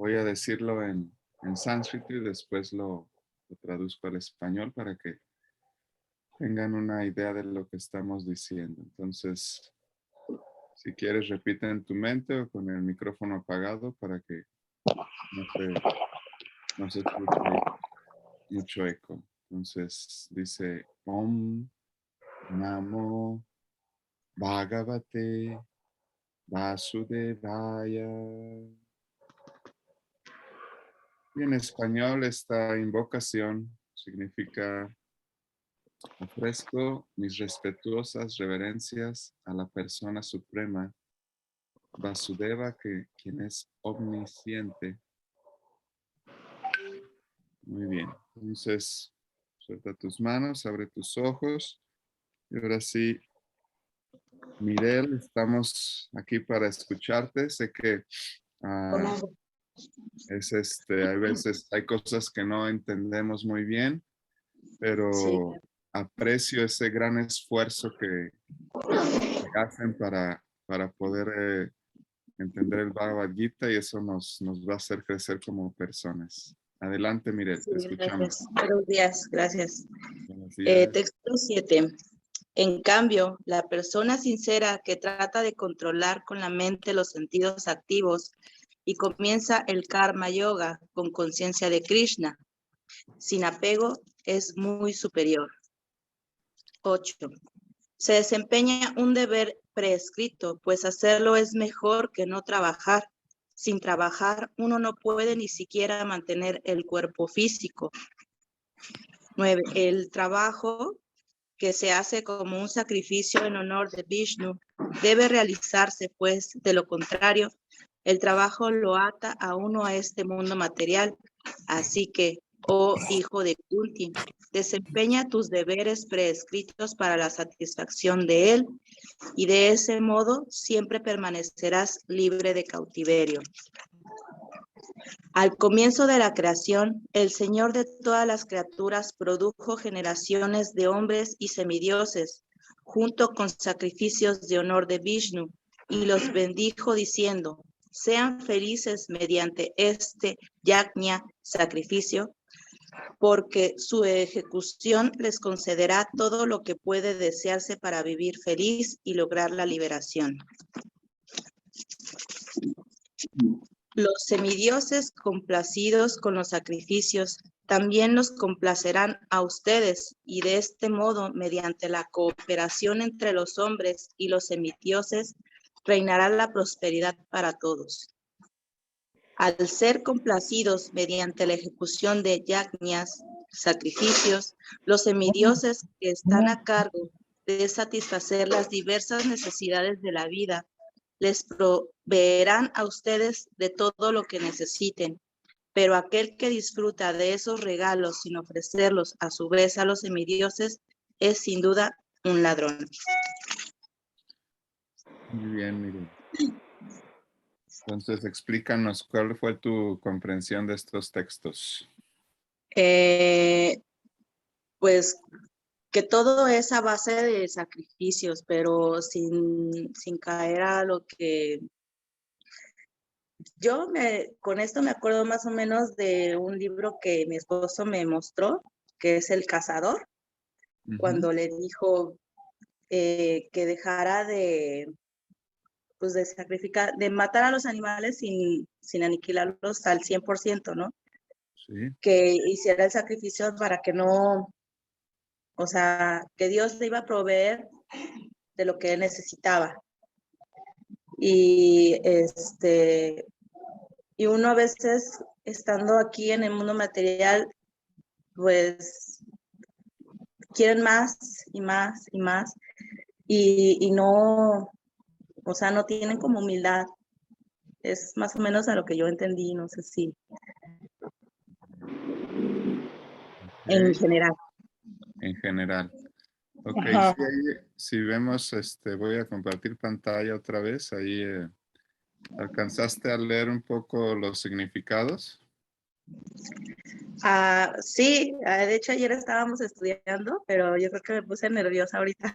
voy a decirlo en sánscrito y después lo traduzco al español para que tengan una idea de lo que estamos diciendo. Entonces, si quieres, repite en tu mente o con el micrófono apagado para que no se escuche mucho eco. Entonces, dice Om Namo Bhagavate Vasudevaya. Y en español, esta invocación significa: ofrezco mis respetuosas reverencias a la persona suprema, Vasudeva, quien es omnisciente. Muy bien. Entonces, suelta tus manos, abre tus ojos. Y ahora sí, Mirel, estamos aquí para escucharte. Sé que ah, hay veces hay cosas que no entendemos muy bien, Sí, pero aprecio ese gran esfuerzo que hacen para poder entender el Bhagavad Gita, y eso nos va a hacer crecer como personas. Adelante, Mirel, sí, te escuchamos. gracias. Buenos días, gracias. Buenos días. Texto 7. En cambio, la persona sincera que trata de controlar con la mente los sentidos activos y comienza el karma yoga con conciencia de Krishna, sin apego, es muy superior. 8. Se desempeña un deber prescrito, pues hacerlo es mejor que no trabajar. Sin trabajar, uno no puede ni siquiera mantener el cuerpo físico. 9. El trabajo que se hace como un sacrificio en honor de Vishnu debe realizarse, pues de lo contrario, el trabajo lo ata a uno a este mundo material. Así que, oh hijo de Kunti, desempeña tus deberes prescritos para la satisfacción de él, y de ese modo siempre permanecerás libre de cautiverio. Al comienzo de la creación, el Señor de todas las criaturas produjo generaciones de hombres y semidioses, junto con sacrificios de honor de Vishnu, y los bendijo diciendo: sean felices mediante este yajna, sacrificio, porque su ejecución les concederá todo lo que puede desearse para vivir feliz y lograr la liberación. Los semidioses complacidos con los sacrificios también los complacerán a ustedes, y de este modo, mediante la cooperación entre los hombres y los semidioses, reinará la prosperidad para todos. Al ser complacidos mediante la ejecución de yajñas, sacrificios, los semidioses que están a cargo de satisfacer las diversas necesidades de la vida les proveerán a ustedes de todo lo que necesiten, pero aquel que disfruta de esos regalos sin ofrecerlos a su vez a los semidioses es sin duda un ladrón. Muy bien, Mirel. Entonces, explícanos cuál fue tu comprensión de estos textos. Pues que todo es a base de sacrificios, pero sin caer a lo que... Con esto me acuerdo más o menos de un libro que mi esposo me mostró, que es El Cazador, cuando le dijo que dejara pues de sacrificar, de matar a los animales sin aniquilarlos al 100%, ¿no? Sí. Que hiciera el sacrificio para que no, o sea, que Dios le iba a proveer de lo que él necesitaba. Y y uno a veces, estando aquí en el mundo material, pues quieren más y más y más, y no, o sea, no tienen como humildad. Es más o menos a lo que yo entendí, no sé si en general. En general. Ok, Ajá. sí, ahí, si vemos, voy a compartir pantalla otra vez. Ahí alcanzaste a leer un poco los significados. Sí, de hecho ayer estábamos estudiando, pero yo creo que me puse nerviosa ahorita.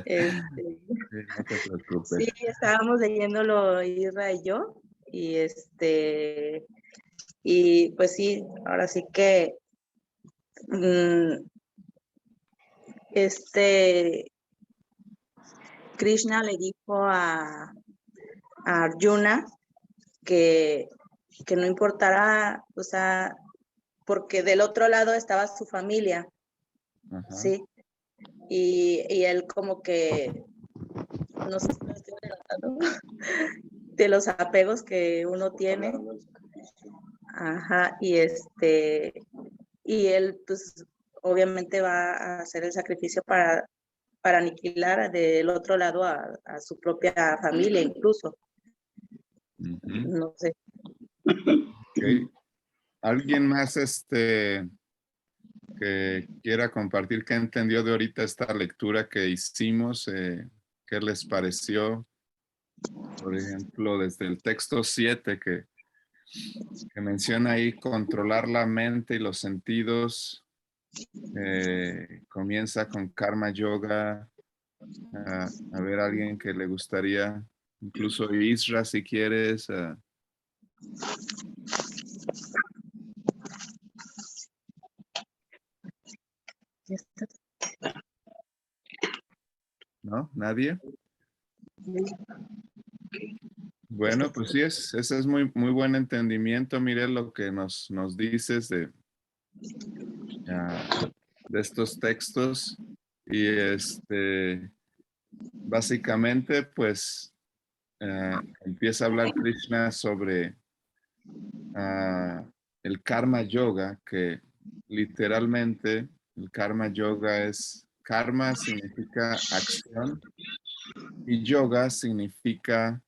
Este, Sí, no te preocupes. sí, estábamos leyéndolo Isra y yo. y pues sí, ahora sí que Krishna le dijo a Arjuna que no importara, o sea, porque del otro lado estaba su familia, Ajá. ¿sí? Y él como que, no sé si me estoy adelantando, de los apegos que uno tiene. Ajá, y él pues obviamente va a hacer el sacrificio para aniquilar del otro lado a su propia familia incluso. No sé. Okay. ¿Alguien más que quiera compartir qué entendió de ahorita esta lectura que hicimos? ¿Qué les pareció? Por ejemplo, desde el texto 7 que menciona ahí controlar la mente y los sentidos. Comienza con Karma Yoga. A ver, alguien que le gustaría, incluso Isra, si quieres. ¿No? ¿Nadie? Bueno, pues sí, ese es muy, muy buen entendimiento. Mire lo que nos dices de estos textos. Y básicamente, pues, empieza a hablar Krishna sobre el karma yoga, que literalmente el karma yoga karma significa acción y yoga significa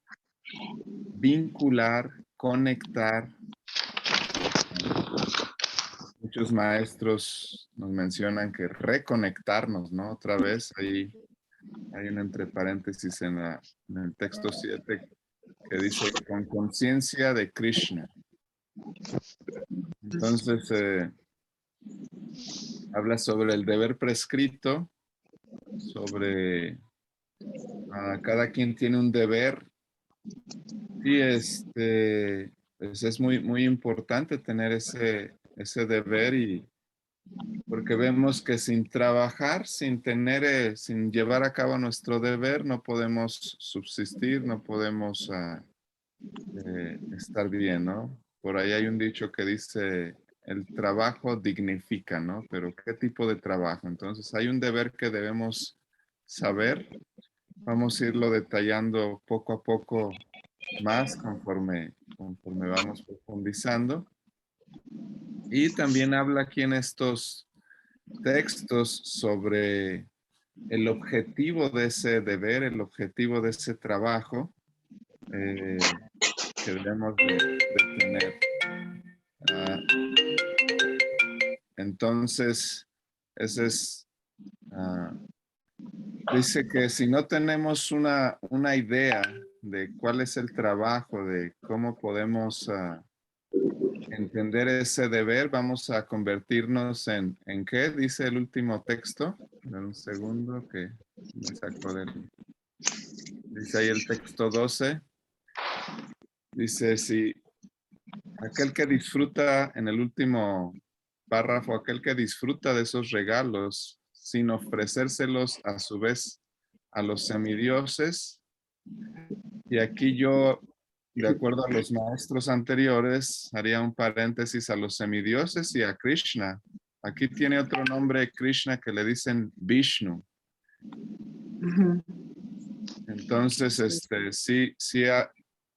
vincular, conectar. Muchos maestros nos mencionan que reconectarnos, ¿no? Otra vez, ahí hay un entre paréntesis en el texto 7 que dice con conciencia de Krishna. Entonces, habla sobre el deber prescrito, sobre cada quien tiene un deber y pues es muy, muy importante tener ese deber y porque vemos que sin trabajar, sin llevar a cabo nuestro deber, no podemos subsistir, no podemos estar bien, ¿no? Por ahí hay un dicho que dice, el trabajo dignifica, ¿no? Pero ¿qué tipo de trabajo? Entonces hay un deber que debemos saber. Vamos a irlo detallando poco a poco más conforme vamos profundizando. Y también habla aquí en estos textos sobre el objetivo de ese deber, el objetivo de ese trabajo que debemos de tener. Entonces, ese es, dice que si no tenemos una idea de cuál es el trabajo, de cómo podemos entender ese deber, vamos a convertirnos ¿en qué? Dice el último texto. Dame un segundo que me saco dice ahí el texto 12. Dice, si aquel que disfruta, en el último párrafo, aquel que disfruta de esos regalos sin ofrecérselos a su vez a los semidioses, y aquí yo, de acuerdo a los maestros anteriores, haría un paréntesis a los semidioses y a Krishna. Aquí tiene otro nombre Krishna que le dicen Vishnu. Entonces,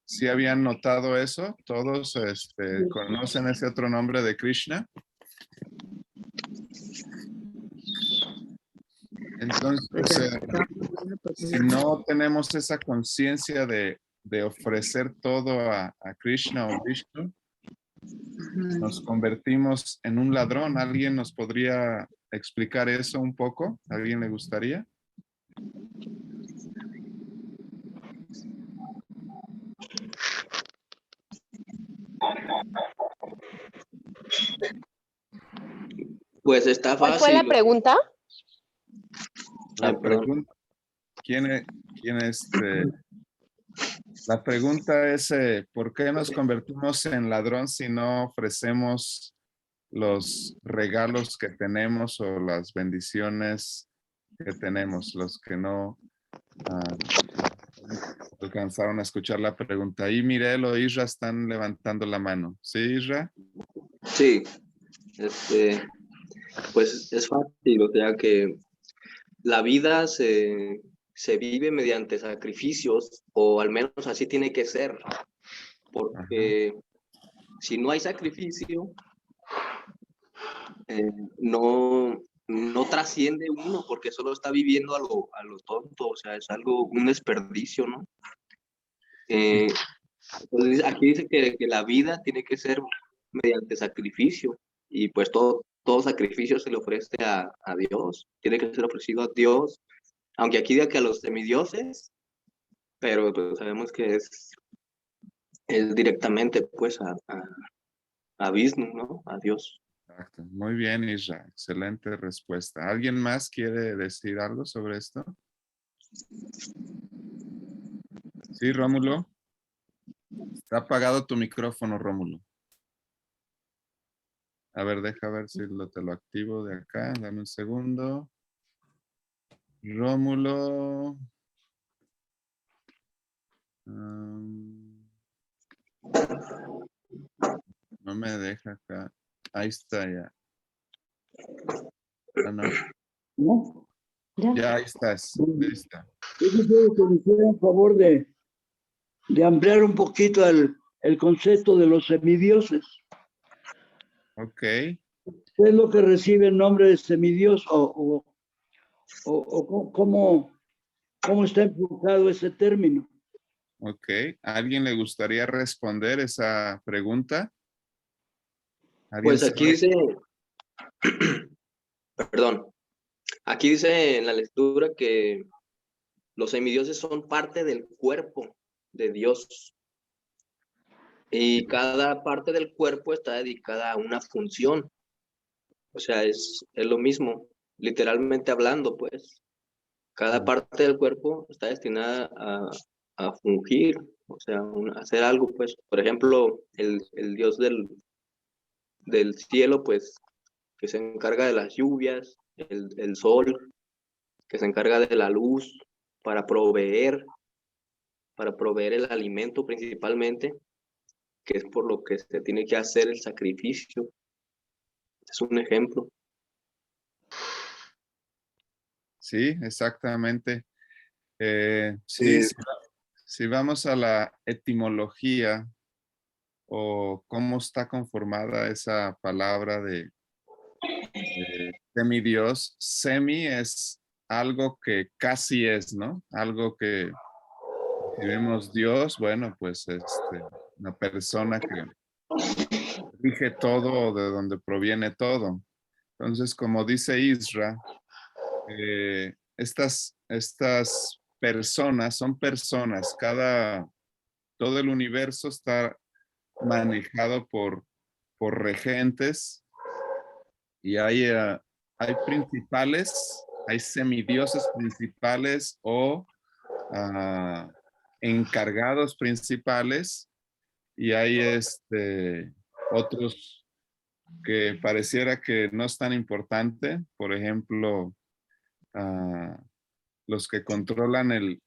sí habían notado eso. Todos conocen ese otro nombre de Krishna. Entonces, si no tenemos esa conciencia de ofrecer todo a Krishna o Vishnu, nos convertimos en un ladrón. ¿Alguien nos podría explicar eso un poco? ¿A alguien le gustaría? Pues está fácil. ¿Cuál fue la pregunta? La pregunta, ¿quién La pregunta es, ¿por qué nos convertimos en ladrón si no ofrecemos los regalos que tenemos o las bendiciones que tenemos? Los que no alcanzaron a escuchar la pregunta. Ahí Mirel o Isra están levantando la mano. ¿Sí, Isra? Sí, pues es fácil, o sea que la vida se vive mediante sacrificios, o al menos así tiene que ser, Ajá. porque si no hay sacrificio, eh, no, no trasciende uno, porque solo está viviendo a lo tonto, o sea, es algo, un desperdicio, ¿no? Eh, Entonces, aquí dice que la vida tiene que ser mediante sacrificio, y pues todo sacrificio se le ofrece a Dios, tiene que ser ofrecido a Dios, aunque aquí diga que a los semidioses, pero pues sabemos que es directamente pues a Vishnu, ¿no? A Dios. Exacto. Muy bien, Isra. Excelente respuesta. ¿Alguien más quiere decir algo sobre esto? Sí, Rómulo. Está apagado tu micrófono, Rómulo. A ver, deja ver si te lo activo de acá. Dame un segundo. Rómulo. No me deja acá. Ahí está ya. Ah, no. ¿No? Ya ahí estás. Listo. Yo quisiera que me hiciera un favor de ampliar un poquito el concepto de los semidioses. Ok. ¿Qué es lo que recibe el nombre de semidios o cómo está enfocado ese término? Ok. ¿A alguien le gustaría responder esa pregunta? ¿Alguien Pues aquí sabe? dice, perdón, aquí dice en la lectura que los semidioses son parte del cuerpo de Dios, y cada parte del cuerpo está dedicada a una función. O sea, es lo mismo, literalmente hablando, pues. Cada parte del cuerpo está destinada a fungir, o sea, a hacer algo, pues. Por ejemplo, el dios del cielo, pues, que se encarga de las lluvias, el sol, que se encarga de la luz para proveer el alimento principalmente, que es por lo que se tiene que hacer el sacrificio. Es un ejemplo. Sí, exactamente. Sí, Sí. si vamos a la etimología o cómo está conformada esa palabra de semidios, semi es algo que casi es, ¿no? Algo que si vemos Dios, bueno, pues una persona que rige todo o de donde proviene todo. Entonces, como dice Isra, estas personas son personas, todo el universo está manejado por regentes y hay principales, hay semidioses principales o ah, encargados principales y hay otros que pareciera que no es tan importante, por ejemplo, ah, los que controlan el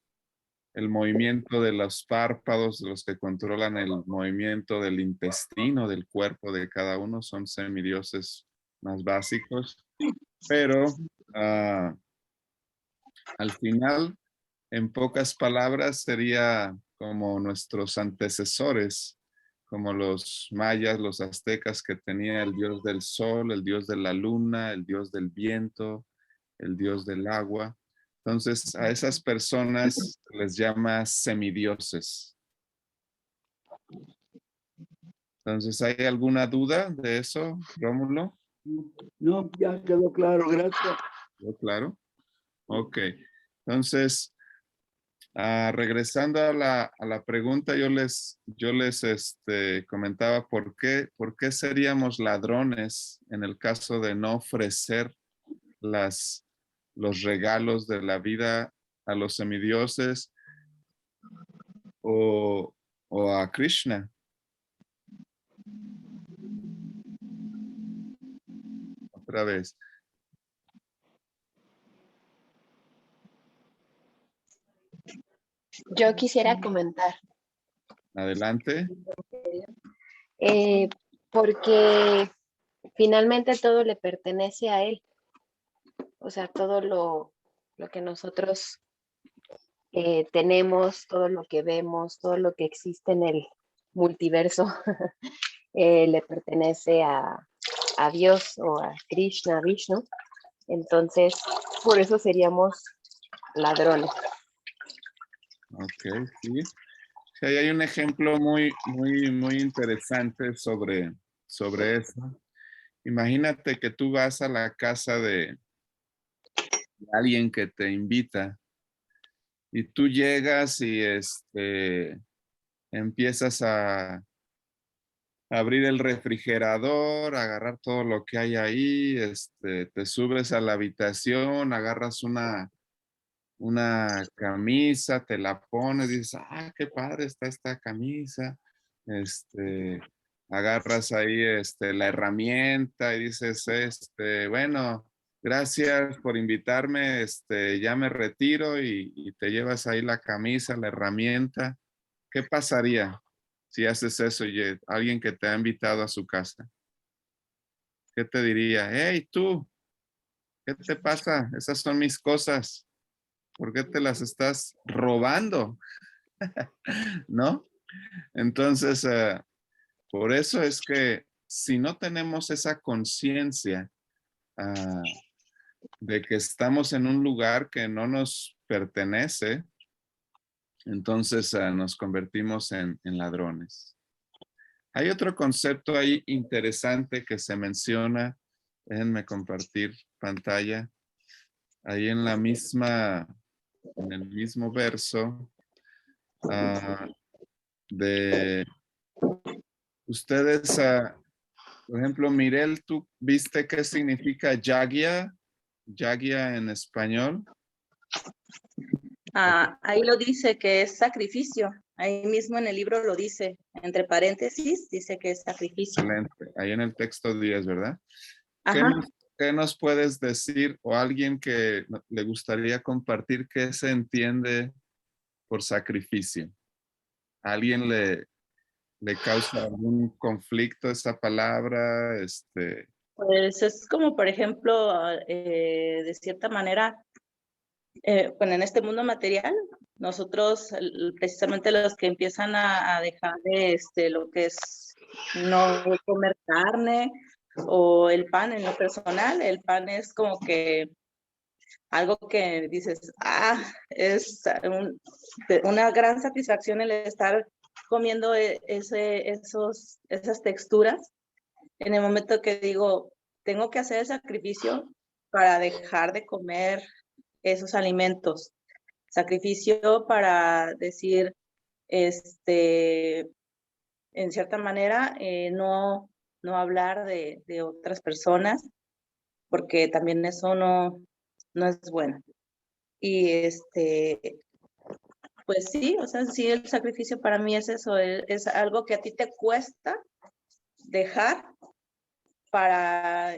movimiento de los párpados, los que controlan el movimiento del intestino, del cuerpo de cada uno, son semidioses más básicos, pero al final, en pocas palabras, sería como nuestros antecesores, como los mayas, los aztecas, que tenía el dios del sol, el dios de la luna, el dios del viento, el dios del agua. Entonces, a esas personas les llama semidioses. Entonces, ¿hay alguna duda de eso, Rómulo? No, ya quedó claro, gracias. ¿Quedó claro? Ok. Entonces, regresando a la pregunta, yo les comentaba por qué seríamos ladrones en el caso de no ofrecer los regalos de la vida a los semidioses. o a Krishna? Otra vez. Yo quisiera comentar, Adelante. porque finalmente todo le pertenece a él. O sea, todo lo que nosotros tenemos, todo lo que vemos, todo lo que existe en el multiverso, le pertenece a Dios o a Krishna, Vishnu. Entonces, por eso seríamos ladrones. Ok, sí. Sí, ahí hay un ejemplo muy interesante sobre eso. Imagínate que tú vas a la casa de alguien que te invita y tú llegas y empiezas a abrir el refrigerador, agarrar todo lo que hay ahí, te subes a la habitación, agarras una camisa, te la pones, dices, ah, qué padre está esta camisa. Agarras ahí la herramienta y dices, bueno, gracias por invitarme, ya me retiro y te llevas ahí la camisa, la herramienta. ¿Qué pasaría si haces eso y alguien que te ha invitado a su casa? ¿Qué te diría? Hey, tú, ¿qué te pasa? Esas son mis cosas. ¿Por qué te las estás robando? ¿No? Entonces, por eso es que si no tenemos esa conciencia de que estamos en un lugar que no nos pertenece, entonces nos convertimos en ladrones. Hay otro concepto ahí interesante que se menciona, déjenme compartir pantalla, ahí en el mismo verso, de ustedes, por ejemplo, Mirel, ¿tú viste qué significa yagya? Yagya en español. Ahí lo dice que es sacrificio. Ahí mismo en el libro lo dice, entre paréntesis, dice que es sacrificio. Excelente. Ahí en el texto 10, ¿verdad? Ajá. ¿Qué nos puedes decir o alguien que le gustaría compartir qué se entiende por sacrificio? ¿A alguien le causa algún conflicto esa palabra? Pues es como, por ejemplo, de cierta manera, bueno, en este mundo material, nosotros, precisamente los que empiezan a dejar de lo que es no comer carne o el pan en lo personal, el pan es como que algo que dices, es una gran satisfacción el estar comiendo esas texturas. En el momento que digo, tengo que hacer el sacrificio para dejar de comer esos alimentos. Sacrificio para decir, en cierta manera, no hablar de otras personas, porque también eso no es bueno. Y pues sí, o sea, sí, el sacrificio para mí es eso, es algo que a ti te cuesta dejar para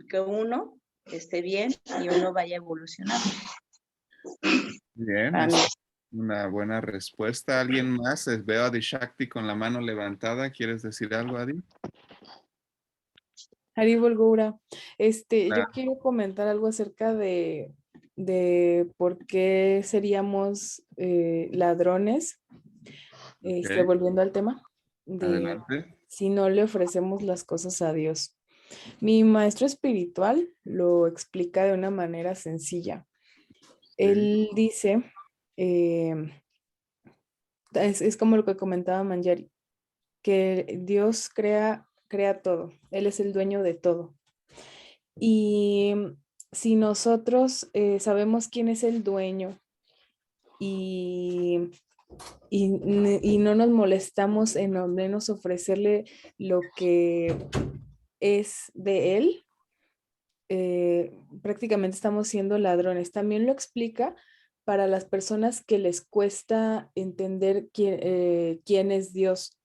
que uno esté bien y uno vaya evolucionando. Bien, Para mí. es una buena respuesta. ¿Alguien más? Veo a Adi Shakti con la mano levantada. ¿Quieres decir algo, Adi? Haribol Goura, Claro. yo quiero comentar algo acerca de por qué seríamos ladrones, Ok, volviendo al tema, de adelante. si no le ofrecemos las cosas a Dios. Mi maestro espiritual lo explica de una manera sencilla. Él dice, es como lo que comentaba Manjari, que Dios crea todo, Él es el dueño de todo. Y si nosotros sabemos quién es el dueño y no nos molestamos en al menos ofrecerle lo que es de él, prácticamente estamos siendo ladrones. También lo explica para las personas que les cuesta entender quién es Dios.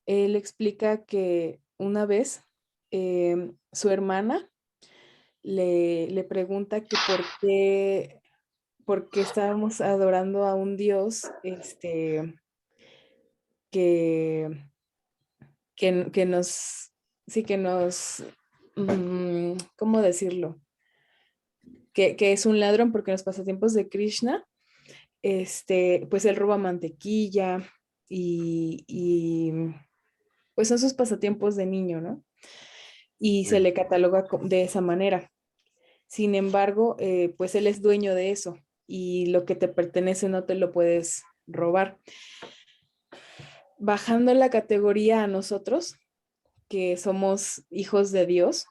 Él explica que una vez su hermana le pregunta que por qué estábamos adorando a un Dios que, que nos, sí, que nos, ¿cómo decirlo? Que es un ladrón, porque en los pasatiempos de Krishna, pues él roba mantequilla y pues son sus pasatiempos de niño, ¿no? Y se le cataloga de esa manera. Sin embargo, pues él es dueño de eso y lo que te pertenece no te lo puedes robar. Bajando la categoría a nosotros, que somos hijos de Dios,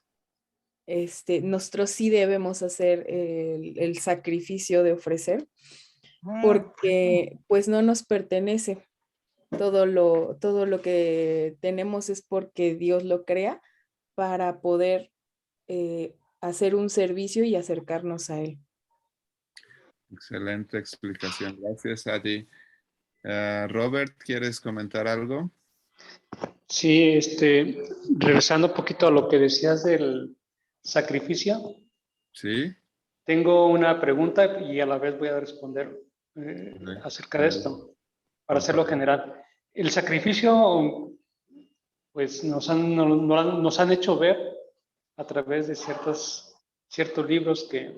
nosotros sí debemos hacer el sacrificio de ofrecer, porque pues no nos pertenece. Todo lo que tenemos es porque Dios lo crea para poder hacer un servicio y acercarnos a Él. Excelente explicación. Gracias, Adi. Robert, ¿quieres comentar algo? Sí, regresando un poquito a lo que decías del sacrificio, Sí. tengo una pregunta y a la vez voy a responder acerca de esto, para hacerlo general. El sacrificio, pues nos han hecho ver a través de ciertos libros que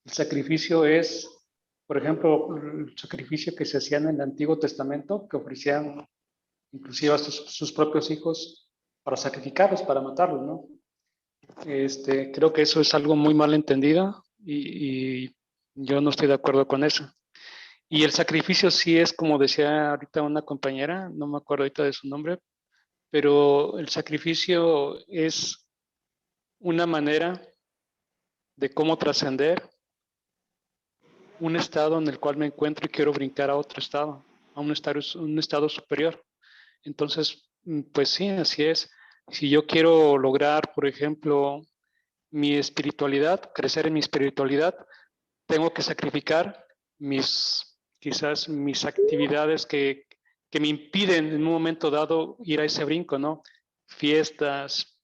el sacrificio es, por ejemplo, el sacrificio que se hacía en el Antiguo Testamento, que ofrecían inclusive a sus propios hijos para sacrificarlos, para matarlos, ¿no? Creo que eso es algo muy mal entendido y yo no estoy de acuerdo con eso. Y el sacrificio sí es, como decía ahorita una compañera, no me acuerdo ahorita de su nombre, pero el sacrificio es una manera de cómo trascender un estado en el cual me encuentro y quiero brincar a otro estado, a un estado superior. Entonces, pues sí, así es. Si yo quiero lograr, por ejemplo, mi espiritualidad, crecer en mi espiritualidad, tengo que sacrificar quizás mis actividades que me impiden en un momento dado ir a ese brinco, ¿no? Fiestas,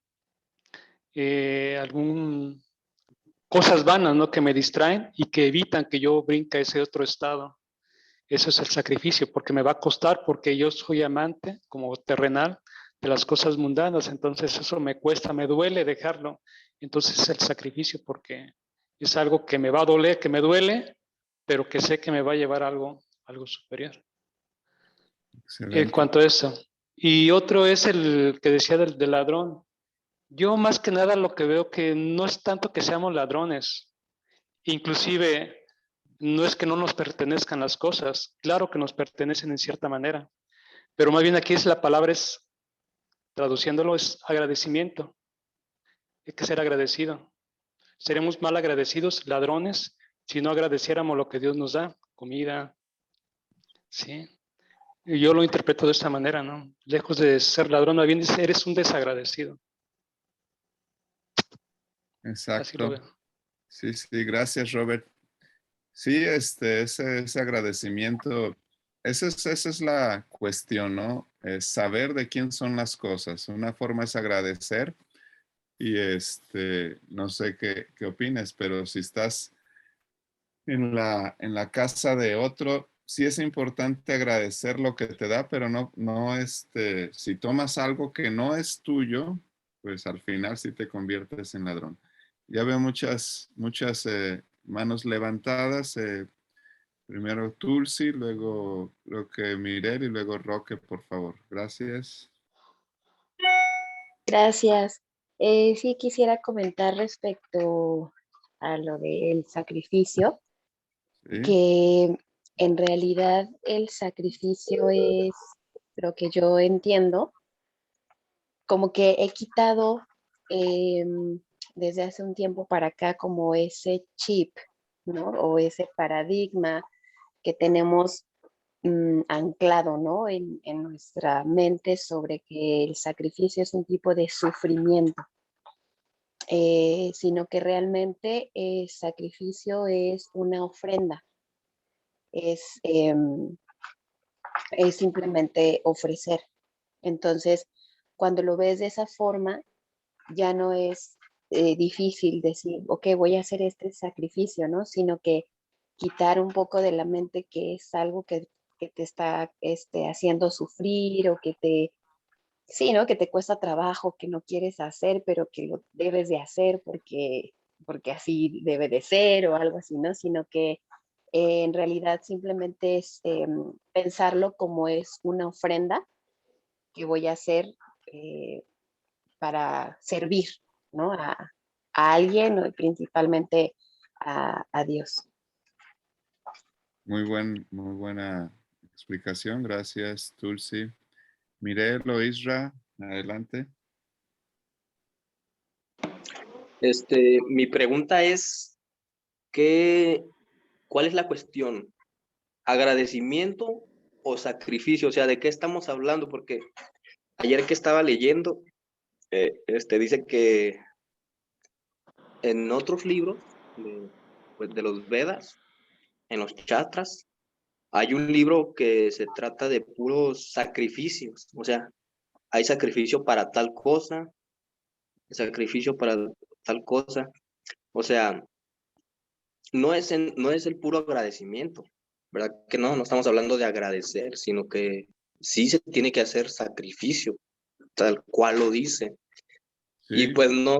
cosas vanas, ¿no? Que me distraen y que evitan que yo brinque a ese otro estado. Eso es el sacrificio, porque me va a costar, porque yo soy amante, como terrenal, de las cosas mundanas, entonces eso me cuesta, me duele dejarlo. Entonces es el sacrificio, porque es algo que me va a doler, que me duele, pero que sé que me va a llevar a algo superior. Excelente. En cuanto a eso. Y otro es el que decía del ladrón. Yo más que nada lo que veo que no es tanto que seamos ladrones, inclusive no es que no nos pertenezcan las cosas, claro que nos pertenecen en cierta manera, pero más bien aquí la palabra es, traduciéndolo, es agradecimiento. Hay que ser agradecido. Seremos mal agradecidos, ladrones, si no agradeciéramos lo que Dios nos da, comida, ¿sí? Y yo lo interpreto de esta manera, ¿no? Lejos de ser ladrón, más bien eres un desagradecido. Exacto. Así lo veo. Sí, sí, gracias, Robert. Sí, ese agradecimiento, esa es la cuestión, ¿no? Saber de quién son las cosas. Una forma es agradecer y no sé qué opines, pero si estás en la casa de otro, sí es importante agradecer lo que te da, pero no, si tomas algo que no es tuyo, pues al final sí te conviertes en ladrón. Ya veo muchas manos levantadas. Primero Tulsi, luego creo que Mirel y luego Roque, por favor. Gracias. Gracias. Sí quisiera comentar respecto a lo del sacrificio, Sí, que en realidad el sacrificio es, lo que yo entiendo, como que he quitado desde hace un tiempo para acá como ese chip, ¿no? O ese paradigma que tenemos anclado, ¿no? En nuestra mente sobre que el sacrificio es un tipo de sufrimiento, sino que realmente el sacrificio es una ofrenda. es simplemente ofrecer. Entonces, cuando lo ves de esa forma, ya no es difícil decir, ok, voy a hacer este sacrificio, ¿no? Sino que quitar un poco de la mente que es algo que te está haciendo sufrir o que te, sí, ¿no? Que te cuesta trabajo, que no quieres hacer, pero que lo debes de hacer porque así debe de ser o algo así, ¿no? Sino que en realidad simplemente es pensarlo como es una ofrenda que voy a hacer para servir, ¿no? A alguien o principalmente a Dios. Muy buena explicación. Gracias, Tulsi. Mirelo, Isra, adelante. Mi pregunta es, ¿cuál es la cuestión? ¿Agradecimiento o sacrificio? O sea, ¿de qué estamos hablando? Porque ayer que estaba leyendo, dice que en otros libros de los Vedas, en los Chatras, hay un libro que se trata de puros sacrificios. O sea, hay sacrificio para tal cosa, sacrificio para tal cosa. O sea, no es el puro agradecimiento, ¿verdad? Que no estamos hablando de agradecer, sino que sí se tiene que hacer sacrificio, tal cual lo dice. Y Sí, pues no,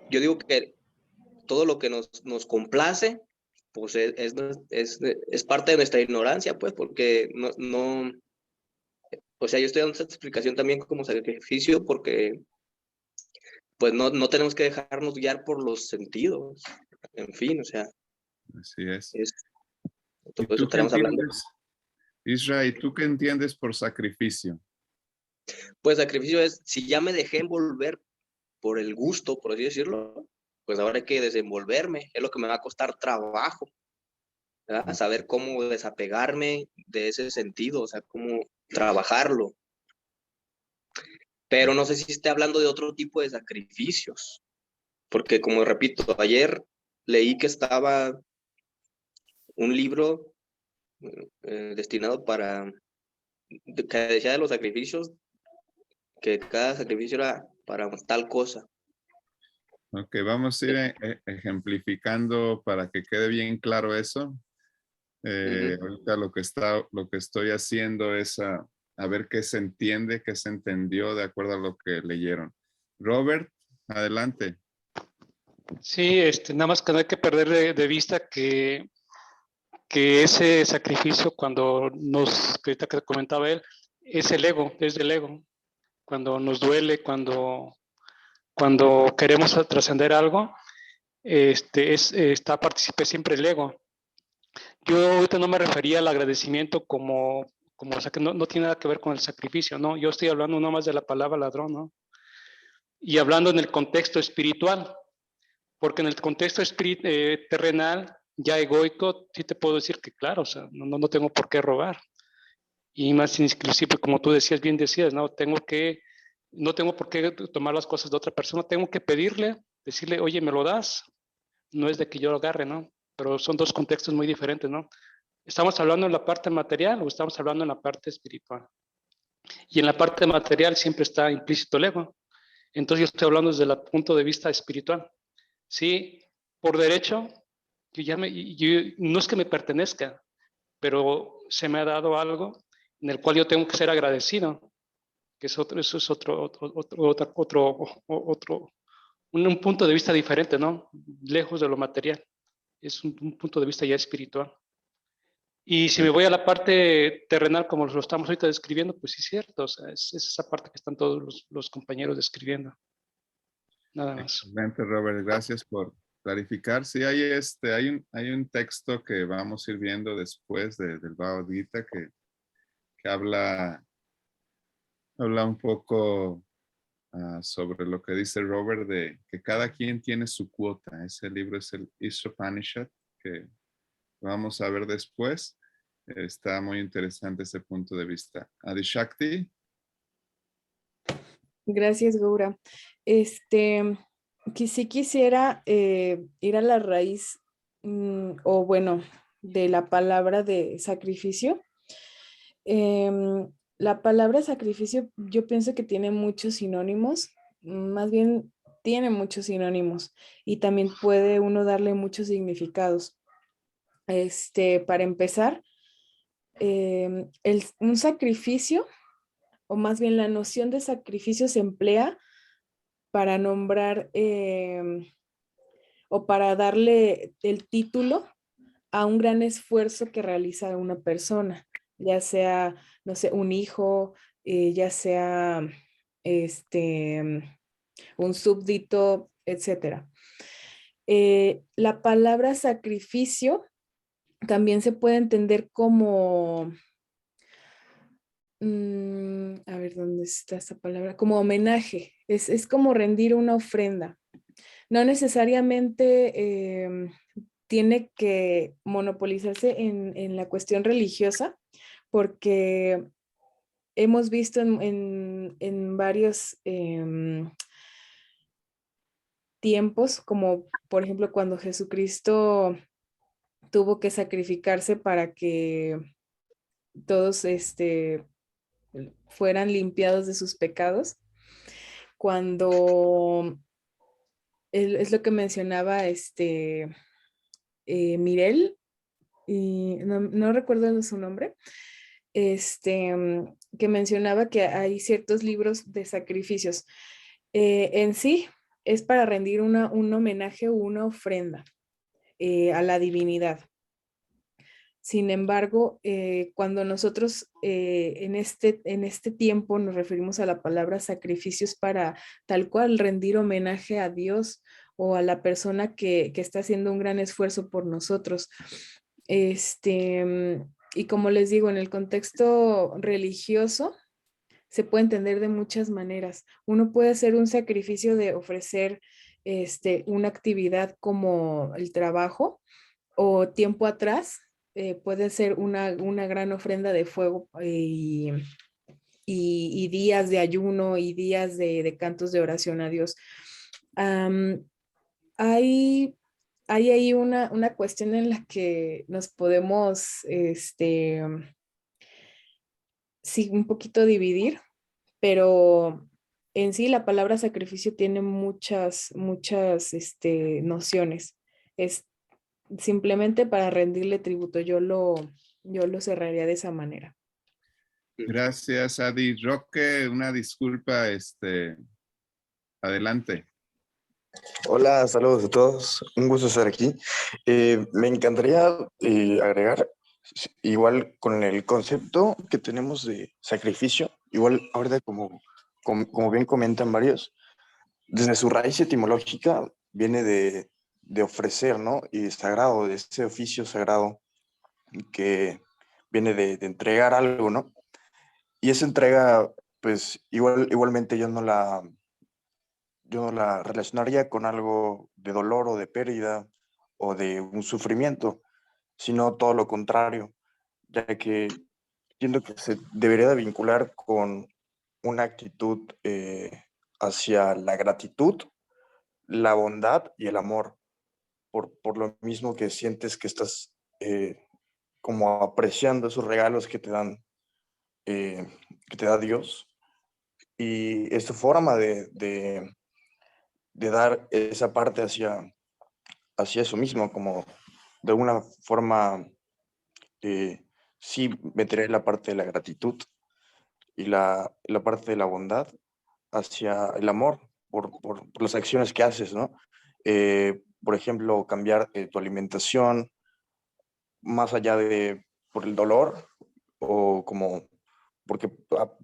yo digo que todo lo que nos complace, pues es parte de nuestra ignorancia, pues, porque o sea, yo estoy dando esta explicación también como sacrificio porque pues no tenemos que dejarnos guiar por los sentidos, en fin, o sea, así es. es ¿Y todo eso tú qué estaremos hablando. entiendes, Isra, y tú qué entiendes por sacrificio? Pues sacrificio es, si ya me dejé envolver por el gusto, por así decirlo, pues ahora hay que desenvolverme, es lo que me va a costar trabajo, ¿verdad? Saber cómo desapegarme de ese sentido, o sea, cómo trabajarlo. Pero no sé si esté hablando de otro tipo de sacrificios, porque como repito, ayer leí que estaba un libro destinado que decía de los sacrificios, que cada sacrificio era para tal cosa. Ok, vamos a ir ejemplificando para que quede bien claro eso. Ahorita lo que estoy haciendo es a ver qué se entiende, qué se entendió de acuerdo a lo que leyeron. Robert, adelante. Sí, nada más que no hay que perder de vista que ese sacrificio, cuando que comentaba él, es el ego, es del ego. Cuando nos duele, cuando queremos trascender algo, participe siempre el ego. Yo ahorita no me refería al agradecimiento o sea, que no tiene nada que ver con el sacrificio, ¿no? Yo estoy hablando no más de la palabra ladrón, ¿no? Y hablando en el contexto espiritual, porque en el contexto terrenal, ya egoico, sí te puedo decir que claro, o sea, no tengo por qué robar. Y más inclusive, como tú bien decías, no tengo por qué tomar las cosas de otra persona, tengo que pedirle, decirle, oye, ¿me lo das? No es de que yo lo agarre, ¿no? Pero son dos contextos muy diferentes, ¿no? ¿Estamos hablando en la parte material o estamos hablando en la parte espiritual? Y en la parte material siempre está implícito el ego. Entonces yo estoy hablando desde el punto de vista espiritual. Sí, por derecho, no es que me pertenezca, pero se me ha dado algo en el cual yo tengo que ser agradecido, que eso es un punto de vista diferente, ¿no? Lejos de lo material. Es un punto de vista ya espiritual. Y si me voy a la parte terrenal, como lo estamos ahorita describiendo, pues sí es cierto, o sea, es esa parte que están todos los compañeros describiendo. Nada más. Excelente, Robert. Gracias por clarificar. Sí, hay un texto que vamos a ir viendo después del Bhagavad Gita que habla un poco sobre lo que dice Robert de que cada quien tiene su cuota. Ese libro es el Ishopanishad, que vamos a ver después. Está muy interesante ese punto de vista. Adishakti. Gracias, Gaura. que sí quisiera ir a la raíz, o bueno, de la palabra de sacrificio. La palabra sacrificio yo pienso que tiene muchos sinónimos, más bien tiene muchos sinónimos y también puede uno darle muchos significados. Para empezar, un sacrificio, o más bien la noción de sacrificio se emplea para nombrar o para darle el título a un gran esfuerzo que realiza una persona, ya sea, no sé, un hijo, ya sea un súbdito, etcétera. La palabra sacrificio también se puede entender como, a ver, ¿dónde está esta palabra? Como homenaje, es como rendir una ofrenda. No necesariamente tiene que monopolizarse en la cuestión religiosa, porque hemos visto en varios tiempos, como por ejemplo cuando Jesucristo tuvo que sacrificarse para que todos fueran limpiados de sus pecados, cuando es lo que mencionaba Mirel, y no recuerdo su nombre, que mencionaba que hay ciertos libros de sacrificios. En sí, es para rendir un homenaje o una ofrenda a la divinidad. Sin embargo, cuando nosotros en este tiempo nos referimos a la palabra sacrificios para tal cual rendir homenaje a Dios o a la persona que está haciendo un gran esfuerzo por nosotros. Y como les digo, en el contexto religioso se puede entender de muchas maneras. Uno puede hacer un sacrificio de ofrecer una actividad como el trabajo, o tiempo atrás puede ser una gran ofrenda de fuego y días de ayuno y días de cantos de oración a Dios. Hay ahí una cuestión en la que nos podemos, sí, un poquito dividir, pero en sí la palabra sacrificio tiene muchas nociones. Es simplemente para rendirle tributo. Yo lo cerraría de esa manera. Gracias, Adi. Roque, una disculpa, adelante. Hola, saludos a todos. Un gusto estar aquí. Me encantaría agregar, igual con el concepto que tenemos de sacrificio, igual ahorita como bien comentan varios, desde su raíz etimológica viene de ofrecer, ¿no? Y sagrado, de ese oficio sagrado que viene de entregar algo, ¿no? Y esa entrega, pues igualmente yo no la relacionaría con algo de dolor o de pérdida o de un sufrimiento, sino todo lo contrario, ya que entiendo que se debería de vincular con una actitud hacia la gratitud, la bondad y el amor, por lo mismo que sientes que estás como apreciando esos regalos que te dan, que te da Dios, y es tu forma de dar esa parte hacia eso mismo, como de alguna forma, sí meteré la parte de la gratitud y la parte de la bondad hacia el amor por las acciones que haces, ¿no? Por ejemplo, cambiar tu alimentación más allá de por el dolor o como, porque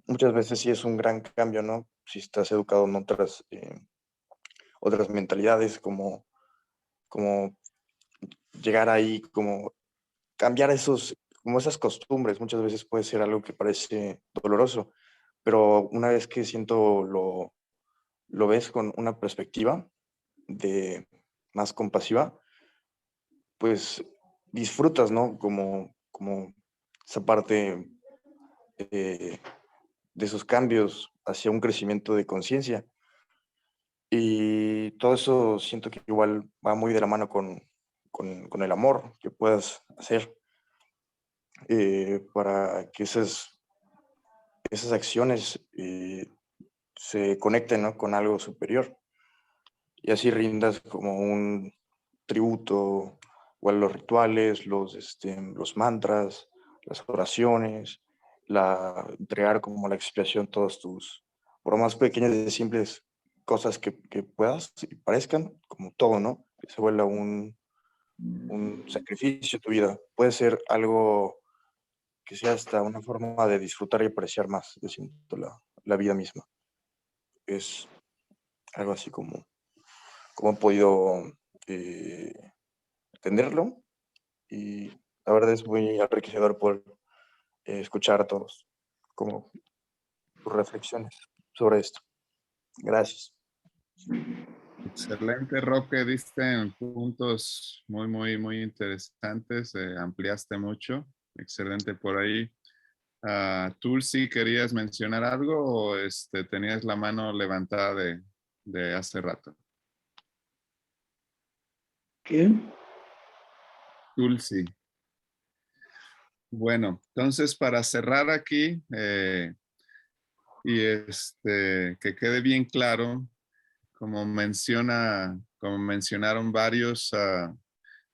muchas veces sí es un gran cambio, ¿no? Si estás educado en otras mentalidades, como llegar ahí, como cambiar como esas costumbres, muchas veces puede ser algo que parece doloroso, pero una vez que lo ves con una perspectiva más compasiva, pues disfrutas, ¿no? Como esa parte de esos cambios hacia un crecimiento de conciencia. Y Y todo eso siento que igual va muy de la mano con el amor que puedas hacer para que esas acciones se conecten, ¿no?, con algo superior. Y así rindas como un tributo o a los rituales, los mantras, las oraciones, entregar como la expiación todos tus, por más pequeñas y simples cosas que puedas y parezcan, como todo, ¿no? Que se vuelva un sacrificio de tu vida. Puede ser algo que sea hasta una forma de disfrutar y apreciar más, yo siento, la vida misma. Es algo así como he podido entenderlo, y la verdad es muy enriquecedor por escuchar a todos como sus reflexiones sobre esto. Gracias. Excelente, Roque, diste en puntos muy, muy, muy interesantes, ampliaste mucho. Excelente por ahí. Tulsi, ¿querías mencionar algo o tenías la mano levantada de hace rato? ¿Quién? Tulsi. Bueno, entonces para cerrar aquí y que quede bien claro, como mencionaron varios,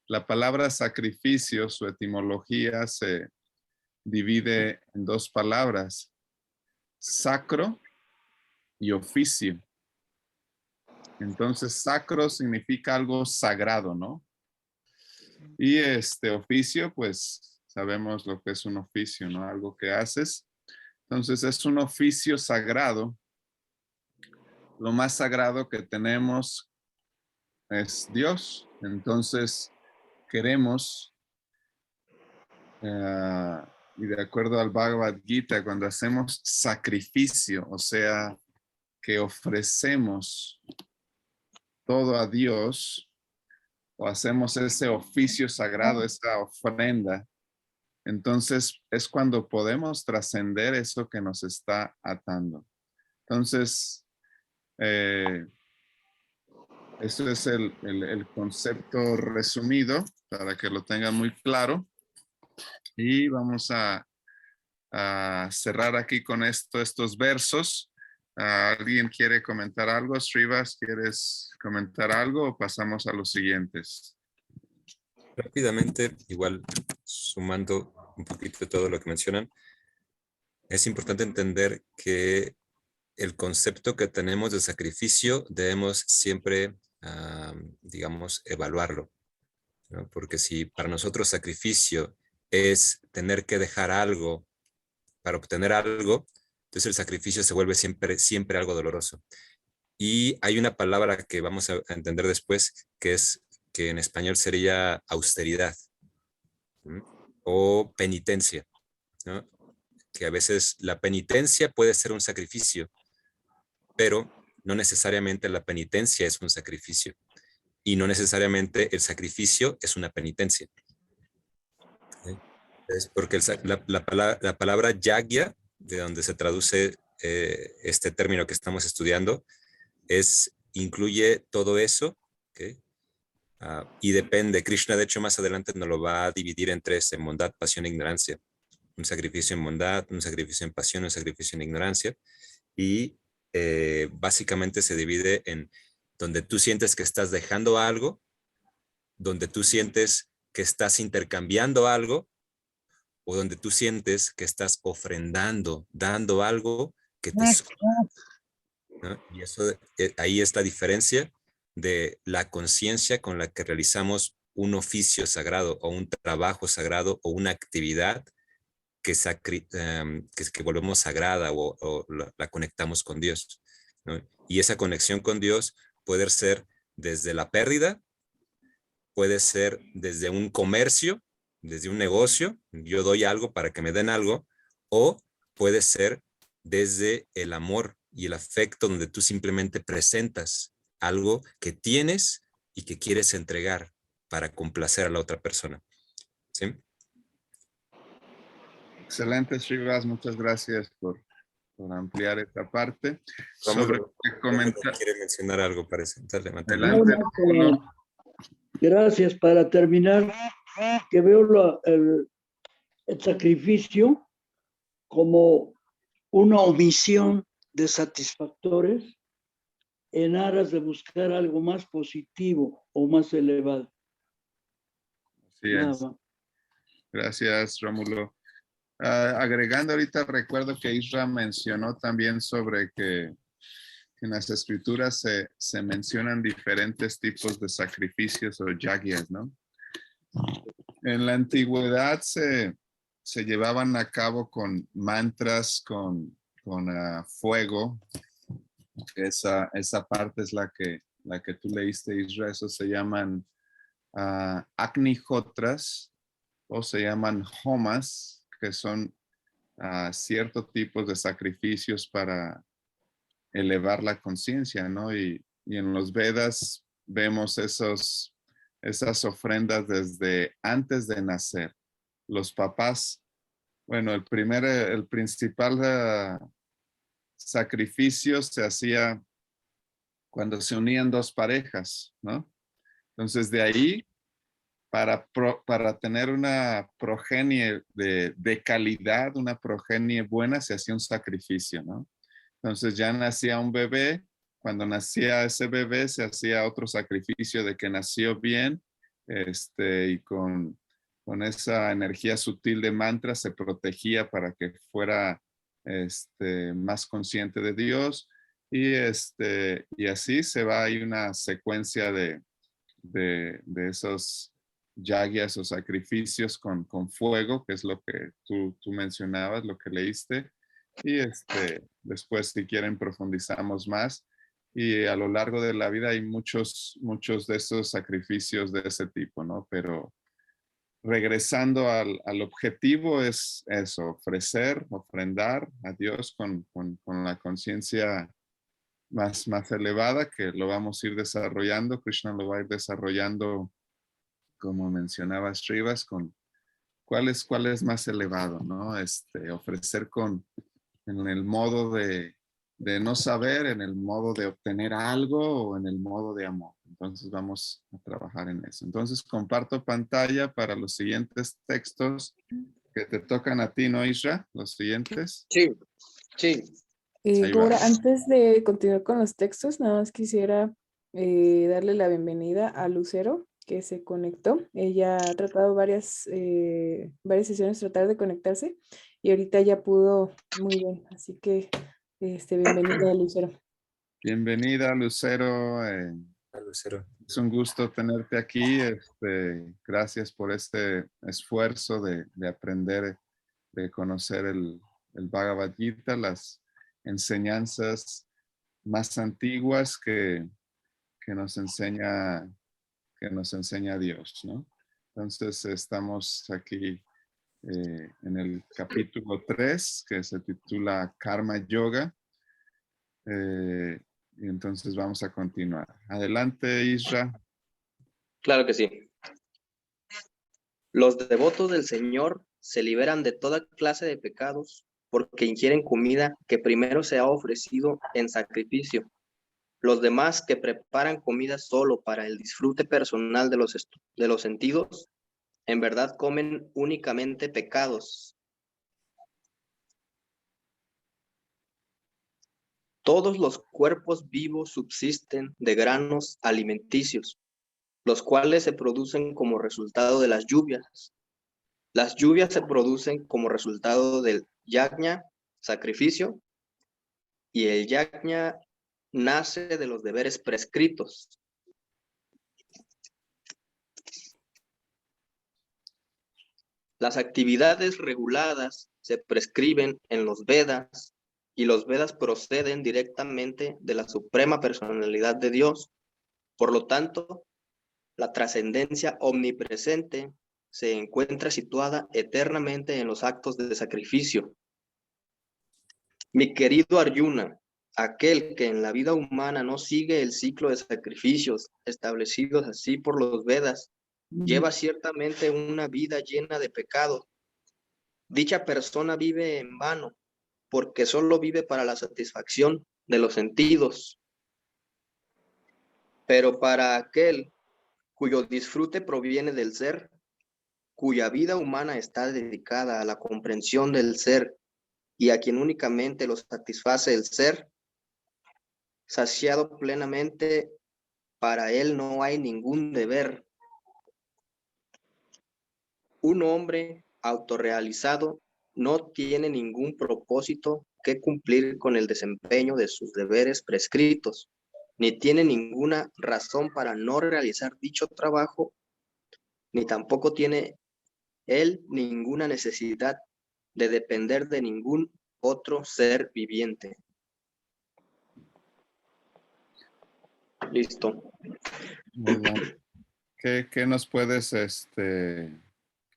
la palabra sacrificio, su etimología se divide en dos palabras, sacro y oficio. Entonces, sacro significa algo sagrado, ¿no? Y oficio, pues sabemos lo que es un oficio, ¿no? Algo que haces. Entonces, es un oficio sagrado. Lo más sagrado que tenemos es Dios. Entonces, queremos, y de acuerdo al Bhagavad Gita, cuando hacemos sacrificio, o sea, que ofrecemos todo a Dios, o hacemos ese oficio sagrado, esa ofrenda, entonces es cuando podemos trascender eso que nos está atando. Entonces, eso es el concepto resumido para que lo tengan muy claro. Y vamos a cerrar aquí con estos versos. ¿Alguien quiere comentar algo? Srivas, ¿quieres comentar algo o pasamos a los siguientes? Rápidamente, igual sumando un poquito de todo lo que mencionan, es importante entender que el concepto que tenemos de sacrificio debemos siempre, digamos, evaluarlo, ¿no? Porque si para nosotros sacrificio es tener que dejar algo para obtener algo, entonces el sacrificio se vuelve siempre algo doloroso. Y hay una palabra que vamos a entender después, que en español sería austeridad, ¿no? O penitencia, ¿no? Que a veces la penitencia puede ser un sacrificio, pero no necesariamente la penitencia es un sacrificio y no necesariamente el sacrificio es una penitencia. ¿Sí? Es porque la palabra yagya, de donde se traduce este término que estamos estudiando, incluye todo eso, ¿okay? Y depende. Krishna, de hecho, más adelante nos lo va a dividir en tres: en bondad, pasión e ignorancia. Un sacrificio en bondad, un sacrificio en pasión, un sacrificio en ignorancia. Y básicamente se divide en donde tú sientes que estás dejando algo, donde tú sientes que estás intercambiando algo, o donde tú sientes que estás ofrendando, dando algo que te sobra, ¿no? Y eso, ahí es la diferencia de la conciencia con la que realizamos un oficio sagrado o un trabajo sagrado o una actividad que volvemos sagrada o la conectamos con Dios, ¿no? Y esa conexión con Dios puede ser desde la pérdida, puede ser desde un comercio, desde un negocio, yo doy algo para que me den algo, o puede ser desde el amor y el afecto, donde tú simplemente presentas algo que tienes y que quieres entregar para complacer a la otra persona, ¿sí? Excelente, Srivas. Muchas gracias por ampliar esta parte. Rómulo, Sobre lo que comenta. quiere mencionar algo, parece. Entonces, levanta la Adelante, Nada más, Rómulo. gracias. Para terminar, que veo el sacrificio como una omisión de satisfactores en aras de buscar algo más positivo o más elevado. Así Nada es. más. Gracias, Rómulo. Agregando ahorita, recuerdo que Isra mencionó también sobre que en las escrituras se mencionan diferentes tipos de sacrificios o yagyas, ¿no? En la antigüedad se llevaban a cabo con mantras, con fuego. Esa parte es la que tú leíste, Isra. Eso se llaman Agnihotras o se llaman homas, que son ciertos tipos de sacrificios para elevar la conciencia, ¿no? Y en los Vedas vemos esas ofrendas desde antes de nacer. Los papás, bueno, el principal sacrificio se hacía cuando se unían dos parejas, ¿no? Entonces de ahí, para tener una progenie de calidad, una progenie buena, se hacía un sacrificio, ¿no? Entonces ya nacía un bebé. Cuando nacía ese bebé, se hacía otro sacrificio de que nació bien, y con esa energía sutil de mantra se protegía para que fuera más consciente de Dios. Y así se va, hay una secuencia de esos yagyas o sacrificios con fuego, que es lo que tú mencionabas, lo que leíste. Y después, si quieren, profundizamos más. Y a lo largo de la vida hay muchos de esos sacrificios de ese tipo, ¿no? Pero regresando al objetivo es eso, ofrendar a Dios con la conciencia más elevada, que lo vamos a ir desarrollando. Krishna lo va a ir desarrollando, como mencionaba Srivas, con cuál es más elevado, ¿no? Ofrecer en el modo de no saber, en el modo de obtener algo o en el modo de amor. Entonces vamos a trabajar en eso. Entonces comparto pantalla para los siguientes textos que te tocan a ti, ¿no, Isra? Los siguientes. Sí, sí. Ahí va. Gora, antes de continuar con los textos, nada más quisiera darle la bienvenida a Lucero, que se conectó. Ella ha tratado varias sesiones tratar de conectarse y ahorita ya pudo muy bien. Así que bienvenida, Lucero. Bienvenida, Lucero. Lucero. Es un gusto tenerte aquí. Gracias por este esfuerzo de aprender, de conocer el Bhagavad Gita, las enseñanzas más antiguas que nos enseña Dios, ¿no? Entonces estamos aquí en el capítulo 3, que se titula Karma Yoga. Y entonces vamos a continuar. Adelante, Isra. Claro que sí. Los devotos del Señor se liberan de toda clase de pecados porque ingieren comida que primero se ha ofrecido en sacrificio. Los demás que preparan comida solo para el disfrute personal de los sentidos, en verdad comen únicamente pecados. Todos los cuerpos vivos subsisten de granos alimenticios, los cuales se producen como resultado de las lluvias. Las lluvias se producen como resultado del yajna, sacrificio, y el yajna nace de los deberes prescritos. Las actividades reguladas se prescriben en los Vedas, y los Vedas proceden directamente de la suprema personalidad de Dios. Por lo tanto, la trascendencia omnipresente se encuentra situada eternamente en los actos de sacrificio. Mi querido Arjuna, aquel que en la vida humana no sigue el ciclo de sacrificios establecidos así por los Vedas, lleva ciertamente una vida llena de pecado. Dicha persona vive en vano, porque solo vive para la satisfacción de los sentidos. Pero para aquel cuyo disfrute proviene del ser, cuya vida humana está dedicada a la comprensión del ser y a quien únicamente lo satisface el ser, saciado plenamente, para él no hay ningún deber. Un hombre autorrealizado no tiene ningún propósito que cumplir con el desempeño de sus deberes prescritos, ni tiene ninguna razón para no realizar dicho trabajo, ni tampoco tiene él ninguna necesidad de depender de ningún otro ser viviente. Listo. Muy bien. ¿Qué nos puedes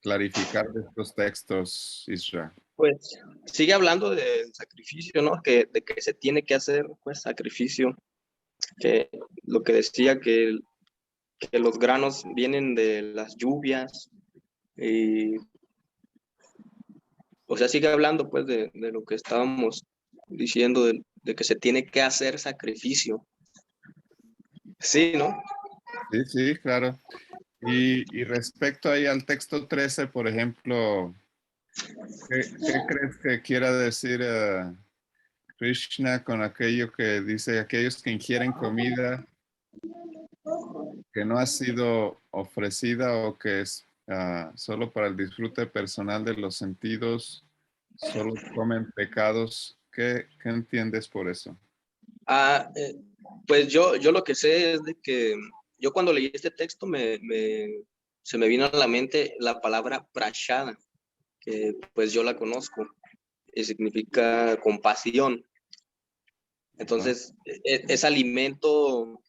clarificar de estos textos, Isra? Pues sigue hablando del sacrificio, ¿no? De que se tiene que hacer, pues, sacrificio. Que lo que decía que los granos vienen de las lluvias. Y, o sea, sigue hablando, pues, de lo que estábamos diciendo, de que se tiene que hacer sacrificio. Sí, ¿no? Sí, sí, claro. Y respecto ahí al texto 13, por ejemplo, ¿qué crees que quiera decir Krishna con aquello que dice, aquellos que ingieren comida que no ha sido ofrecida o que es solo para el disfrute personal de los sentidos, solo comen pecados? ¿Qué entiendes por eso? Pues yo lo que sé es de que yo cuando leí este texto se me vino a la mente la palabra prashada, que pues yo la conozco y significa compasión. Entonces, es alimento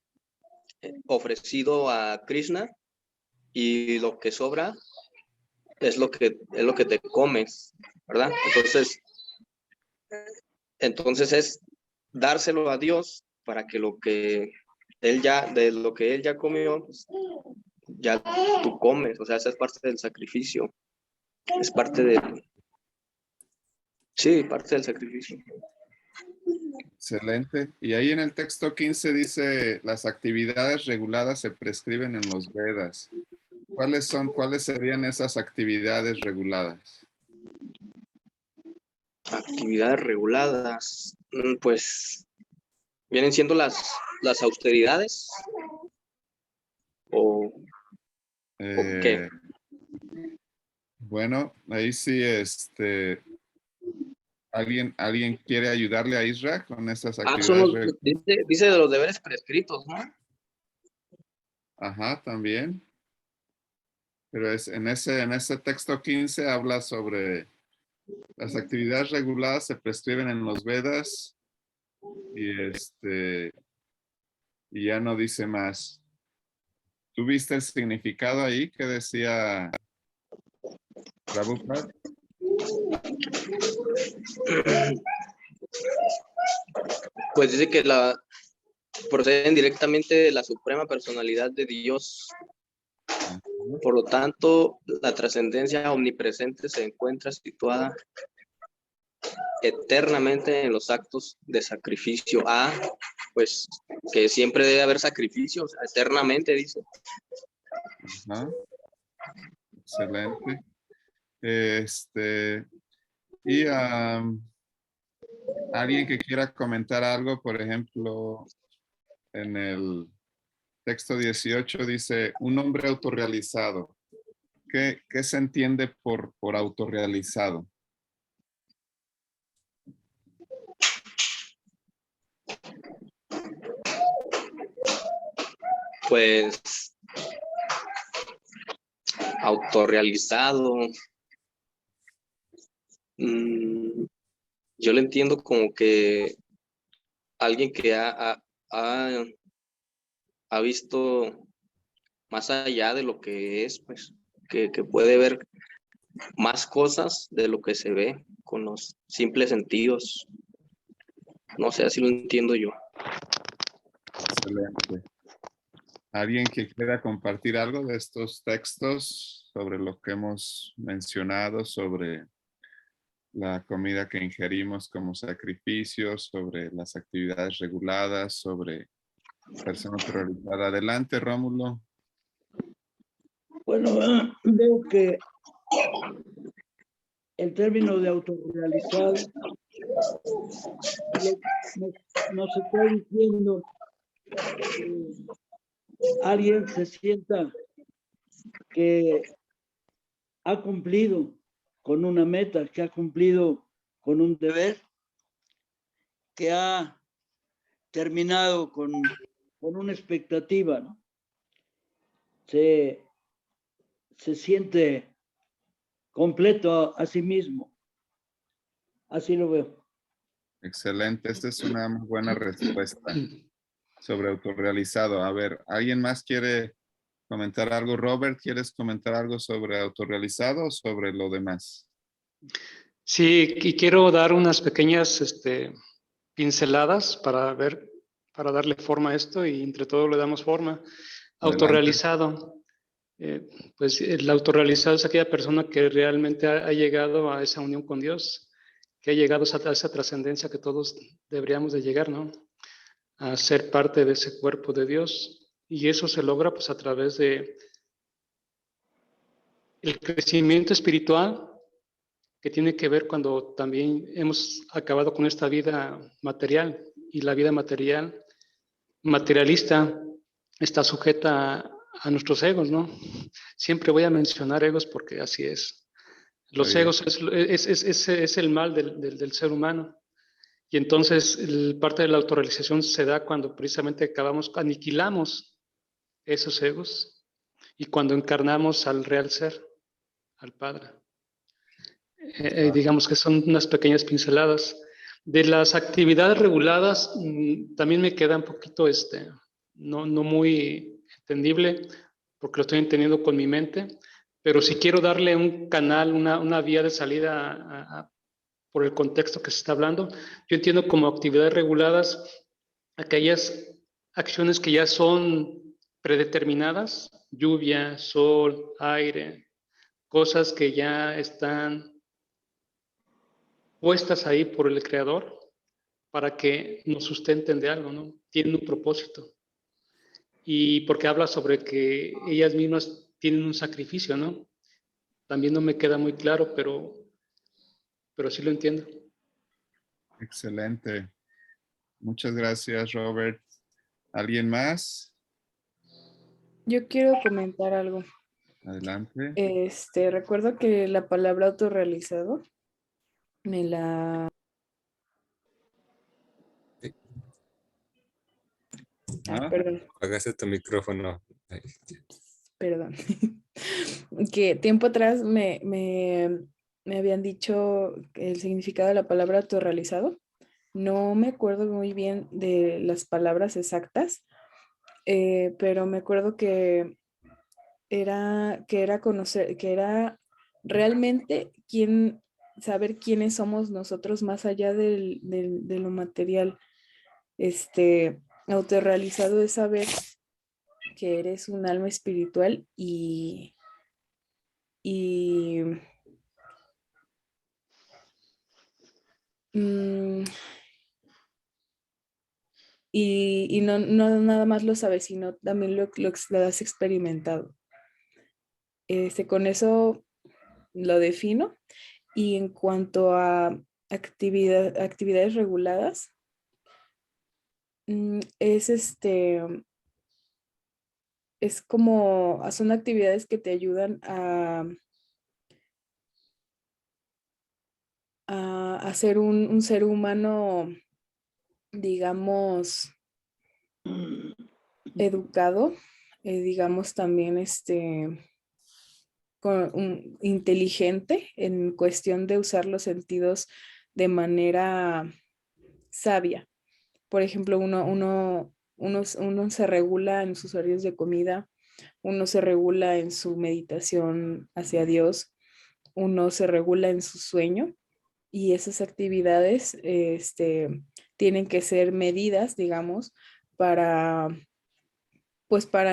ofrecido a Krishna y lo que sobra es lo que te comes, ¿verdad? Entonces es dárselo a Dios para que de lo que él ya comió, pues, ya tú comes, o sea, esa es parte del sacrificio, es parte del sacrificio. Excelente. Y ahí en el texto 15 dice, las actividades reguladas se prescriben en los Vedas. ¿Cuáles serían esas actividades reguladas? Actividades reguladas, pues vienen siendo las austeridades o qué. Bueno, ahí sí, ¿alguien quiere ayudarle a Isra con esas actividades? Dice de los deberes prescritos, ¿no? Ajá, también. Pero en ese texto 15 habla sobre las actividades reguladas se prescriben en los Vedas y ya no dice más. ¿Tú viste el significado ahí que decía Prabhupada? Pues dice que proceden directamente de la suprema personalidad de Dios. Por lo tanto, la trascendencia omnipresente se encuentra situada eternamente en los actos de sacrificio. Pues que siempre debe haber sacrificios, eternamente, dice. Ajá. Excelente. Y alguien que quiera comentar algo, por ejemplo, en el texto 18 dice, un hombre autorrealizado. ¿Qué se entiende por autorrealizado? Pues autorrealizado. Yo lo entiendo como que alguien que ha visto más allá de lo que es, pues, que puede ver más cosas de lo que se ve con los simples sentidos. No sé, así lo entiendo yo. Excelente. ¿Alguien que quiera compartir algo de estos textos sobre lo que hemos mencionado, sobre la comida que ingerimos como sacrificio, sobre las actividades reguladas, sobre persona autorrealizada. Adelante, Rómulo. Bueno, veo que el término de autorrealizado nos está diciendo que alguien se sienta que ha cumplido con una meta, que ha cumplido con un deber, que ha terminado con una expectativa, ¿no? Se siente completo a sí mismo. Así lo veo. Excelente. Esta es una muy buena respuesta sobre autorrealizado. A ver, ¿alguien más quiere comentar algo? Robert, ¿quieres comentar algo sobre autorrealizado o sobre lo demás? Sí, y quiero dar unas pequeñas pinceladas para darle forma a esto y entre todo le damos forma. Adelante. Autorrealizado. Pues el autorrealizado es aquella persona que realmente ha llegado a esa unión con Dios, que ha llegado a esa trascendencia que todos deberíamos de llegar, ¿no? A ser parte de ese cuerpo de Dios. Y eso se logra pues a través de el crecimiento espiritual, que tiene que ver cuando también hemos acabado con esta vida material, y la vida materialista está sujeta a nuestros egos, ¿no? Siempre voy a mencionar egos porque así es. Los egos es el mal del ser humano. Y entonces parte de la autorrealización se da cuando precisamente aniquilamos esos egos y cuando encarnamos al real ser, al Padre. Digamos que son unas pequeñas pinceladas. De las actividades reguladas, también me queda un poquito, no muy entendible, porque lo estoy entendiendo con mi mente, pero si quiero darle un canal, una vía de salida por el contexto que se está hablando, yo entiendo como actividades reguladas aquellas acciones que ya son predeterminadas, lluvia, sol, aire, cosas que ya están puestas ahí por el Creador para que nos sustenten de algo, ¿no? Tienen un propósito. Y porque habla sobre que ellas mismas tienen un sacrificio, ¿no? También no me queda muy claro, pero sí lo entiendo. Excelente. Muchas gracias, Robert. ¿Alguien más? Yo quiero comentar algo. Adelante. Recuerdo que la palabra autorrealizado me la... Perdón. Apagaste tu micrófono. Perdón. Que tiempo atrás me habían dicho el significado de la palabra autorrealizado. No me acuerdo muy bien de las palabras exactas, pero me acuerdo que era conocer, que era realmente saber quiénes somos nosotros más allá de lo material. Autorrealizado es saber que eres un alma espiritual y no nada más lo sabes, sino también lo has experimentado. Con eso lo defino. Y en cuanto a actividades reguladas, es como, son actividades que te ayudan a ser un ser humano, digamos, educado, digamos también inteligente en cuestión de usar los sentidos de manera sabia. Por ejemplo, uno se regula en sus horarios de comida, uno se regula en su meditación hacia Dios, uno se regula en su sueño, y esas actividades tienen que ser medidas, digamos, para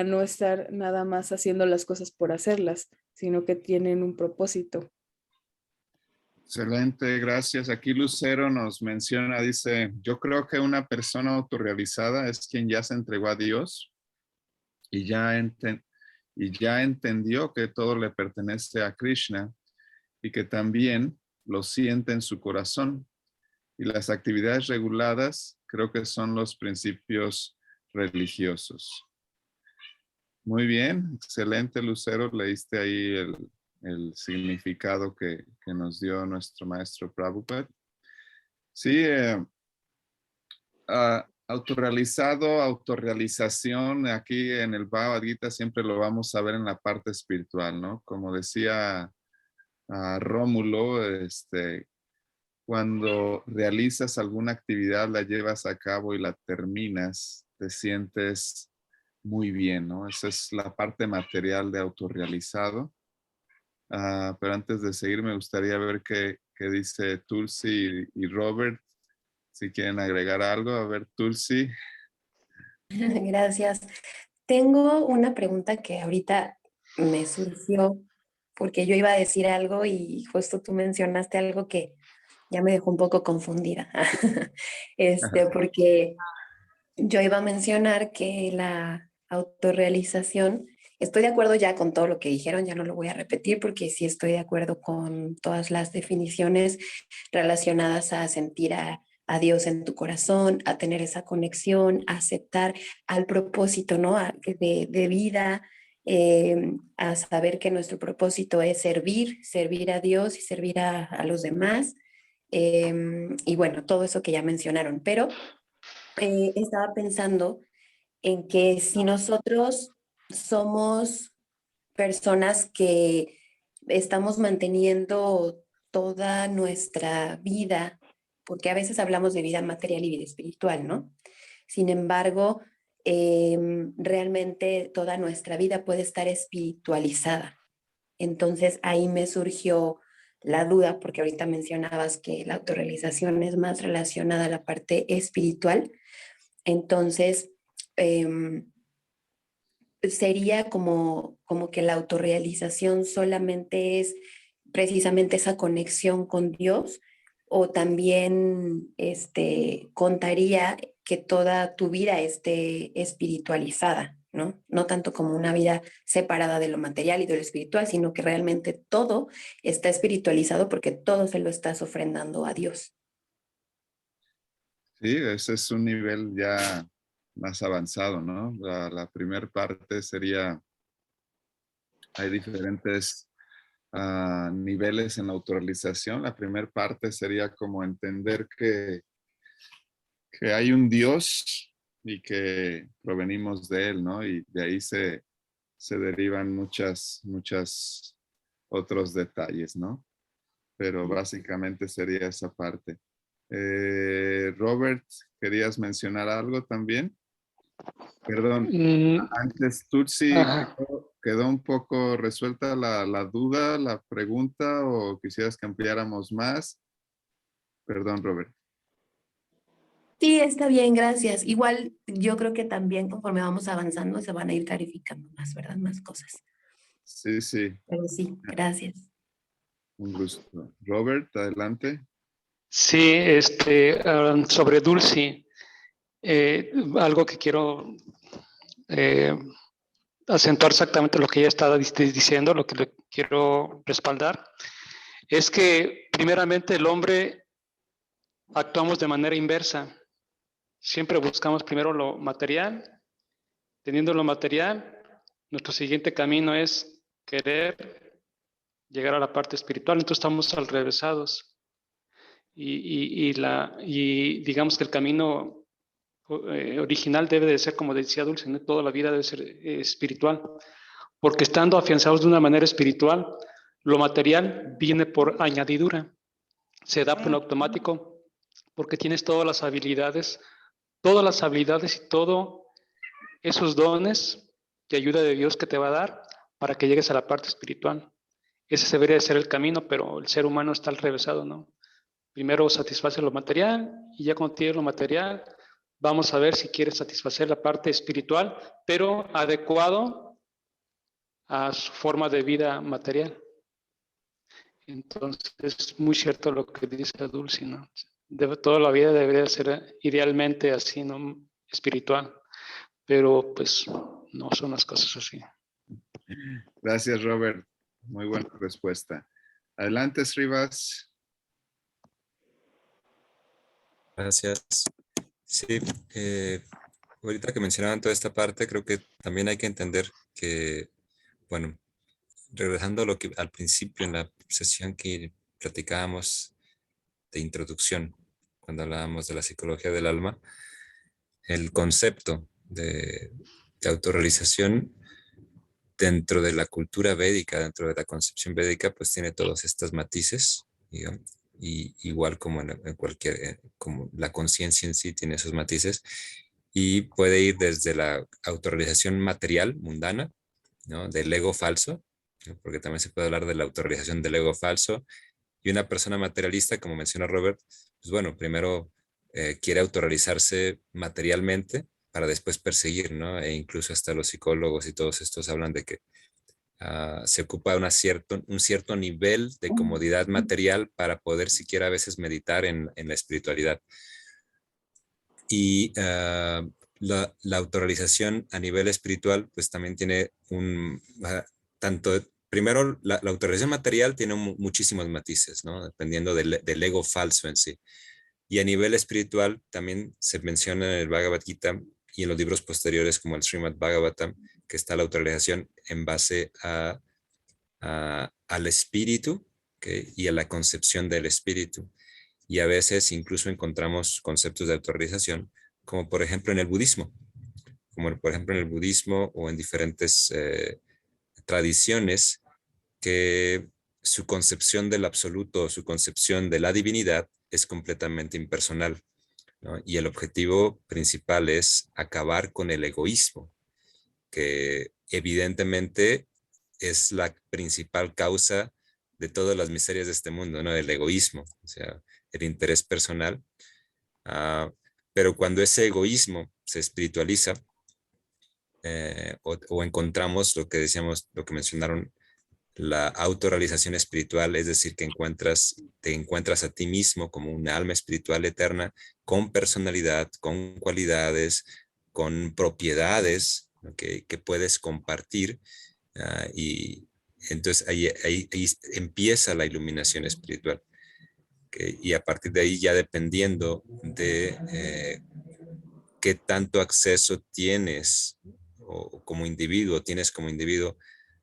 no estar nada más haciendo las cosas por hacerlas, sino que tienen un propósito. Excelente, gracias. Aquí Lucero nos menciona, dice, yo creo que una persona autorrealizada es quien ya se entregó a Dios y ya entendió que todo le pertenece a Krishna y que también lo siente en su corazón. Y las actividades reguladas creo que son los principios religiosos. Muy bien, excelente, Lucero. Leíste ahí el significado que nos dio nuestro maestro Prabhupada. Sí, autorrealizado, autorrealización, aquí en el Bhagavad Gita siempre lo vamos a ver en la parte espiritual, ¿no? Como decía Rómulo, cuando realizas alguna actividad, la llevas a cabo y la terminas, te sientes muy bien, ¿no? Esa es la parte material de autorrealizado. Pero antes de seguir, me gustaría ver qué dice Tulsi y Robert. Si quieren agregar algo, a ver, Tulsi. Gracias. Tengo una pregunta que ahorita me surgió porque yo iba a decir algo y justo tú mencionaste algo que ya me dejó un poco confundida. Porque yo iba a mencionar que la autorrealización, estoy de acuerdo ya con todo lo que dijeron, ya no lo voy a repetir porque sí estoy de acuerdo con todas las definiciones relacionadas a sentir a Dios en tu corazón, a tener esa conexión, a aceptar al propósito, ¿no? De vida, a saber que nuestro propósito es servir a Dios y servir a los demás. Y bueno, todo eso que ya mencionaron, pero estaba pensando en que si nosotros somos personas que estamos manteniendo toda nuestra vida, porque a veces hablamos de vida material y vida espiritual, ¿no? Sin embargo, realmente toda nuestra vida puede estar espiritualizada. Entonces ahí me surgió la duda, porque ahorita mencionabas que la autorrealización es más relacionada a la parte espiritual. Entonces, sería como que la autorrealización solamente es precisamente esa conexión con Dios, o también contaría que toda tu vida esté espiritualizada, ¿no? No tanto como una vida separada de lo material y de lo espiritual, sino que realmente todo está espiritualizado porque todo se lo estás ofrendando a Dios. Sí, ese es un nivel ya más avanzado, ¿no? La primera parte sería, hay diferentes niveles en la autorrealización. La primera parte sería como entender que hay un Dios y que provenimos de Él, ¿no? Y de ahí se derivan muchos otros detalles, ¿no? Pero básicamente sería esa parte. Robert, ¿querías mencionar algo también? Perdón, antes Tutsi, ¿quedó un poco resuelta la duda, la pregunta, o quisieras que ampliáramos más? Perdón, Robert. Sí, está bien, gracias. Igual yo creo que también conforme vamos avanzando se van a ir clarificando más, ¿verdad? Más cosas. Sí, sí. Pero sí, gracias. Un gusto. Robert, adelante. Sí, sobre Dulce, algo que quiero acentuar exactamente lo que ella estaba diciendo, lo que le quiero respaldar, es que primeramente el hombre actuamos de manera inversa. Siempre buscamos primero lo material. Teniendo lo material, nuestro siguiente camino es querer llegar a la parte espiritual. Entonces estamos alrevesados. Y digamos que el camino original debe de ser, como decía Dulce, ¿no? Toda la vida debe ser espiritual. Porque estando afianzados de una manera espiritual, lo material viene por añadidura. Se da en automático porque tienes todas las habilidades y todos esos dones de ayuda de Dios que te va a dar para que llegues a la parte espiritual. Ese debería de ser el camino, pero el ser humano está al revésado, ¿no? Primero satisface lo material y ya cuando tienes lo material, vamos a ver si quieres satisfacer la parte espiritual, pero adecuado a su forma de vida material. Entonces es muy cierto lo que dice Dulce, ¿no? Toda la vida debería ser idealmente así, ¿no? Espiritual, pero pues no son las cosas así. Gracias, Robert. Muy buena respuesta. Adelante, Srivas. Gracias. Sí, ahorita que mencionaban toda esta parte, creo que también hay que entender que, bueno, regresando a lo que al principio en la sesión que platicábamos de introducción, cuando hablábamos de la psicología del alma, el concepto de autorrealización dentro de la cultura védica, dentro de la concepción védica, pues tiene todos estos matices, digamos, y igual como en cualquier, como la conciencia en sí tiene esos matices, y puede ir desde la autorrealización material, mundana, ¿no? Del ego falso, ¿no? Porque también se puede hablar de la autorrealización del ego falso, y una persona materialista, como menciona Robert, pues bueno, primero quiere autorrealizarse materialmente para después perseguir, ¿no? E incluso hasta los psicólogos y todos estos hablan de que se ocupa un cierto nivel de comodidad material para poder siquiera a veces meditar en la espiritualidad. Y la autorrealización a nivel espiritual, pues también tiene primero, la autorrealización material tiene muchísimos matices, ¿no? Dependiendo del ego falso en sí. Y a nivel espiritual también se menciona en el Bhagavad Gita y en los libros posteriores como el Srimad Bhagavatam, que está la autorrealización en base al espíritu, ¿okay? Y a la concepción del espíritu. Y a veces incluso encontramos conceptos de autorrealización, como por ejemplo en el budismo, o en diferentes tradiciones, que su concepción del absoluto, su concepción de la divinidad es completamente impersonal, ¿no? Y el objetivo principal es acabar con el egoísmo, que evidentemente es la principal causa de todas las miserias de este mundo, ¿no? El egoísmo, o sea, el interés personal. Pero cuando ese egoísmo se espiritualiza, o encontramos lo que decíamos, lo que mencionaron, la autorrealización espiritual, es decir, que te encuentras a ti mismo como una alma espiritual eterna, con personalidad, con cualidades, con propiedades, ¿okay? Que puedes compartir, y entonces ahí empieza la iluminación espiritual. ¿Okay? Y a partir de ahí, ya dependiendo de qué tanto acceso tienes o como individuo,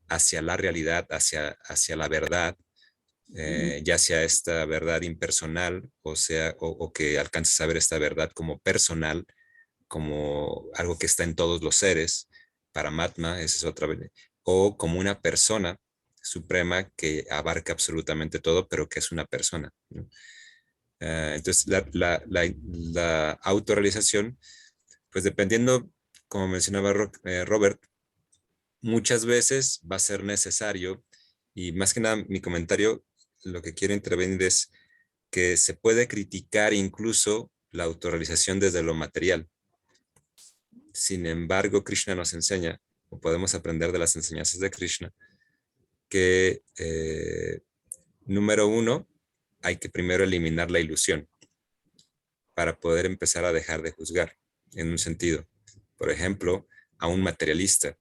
hacia la realidad, hacia la verdad, ya sea esta verdad impersonal, o que alcances a ver esta verdad como personal, como algo que está en todos los seres, Paramatma, esa es otra, o como una persona suprema que abarca absolutamente todo, pero que es una persona, ¿no? Entonces, la autorrealización, pues dependiendo, como mencionaba Robert, muchas veces va a ser necesario, y más que nada mi comentario, lo que quiero intervenir es que se puede criticar incluso la autorrealización desde lo material. Sin embargo, Krishna nos enseña, o podemos aprender de las enseñanzas de Krishna, que número uno, hay que primero eliminar la ilusión para poder empezar a dejar de juzgar, en un sentido. Por ejemplo, a un materialista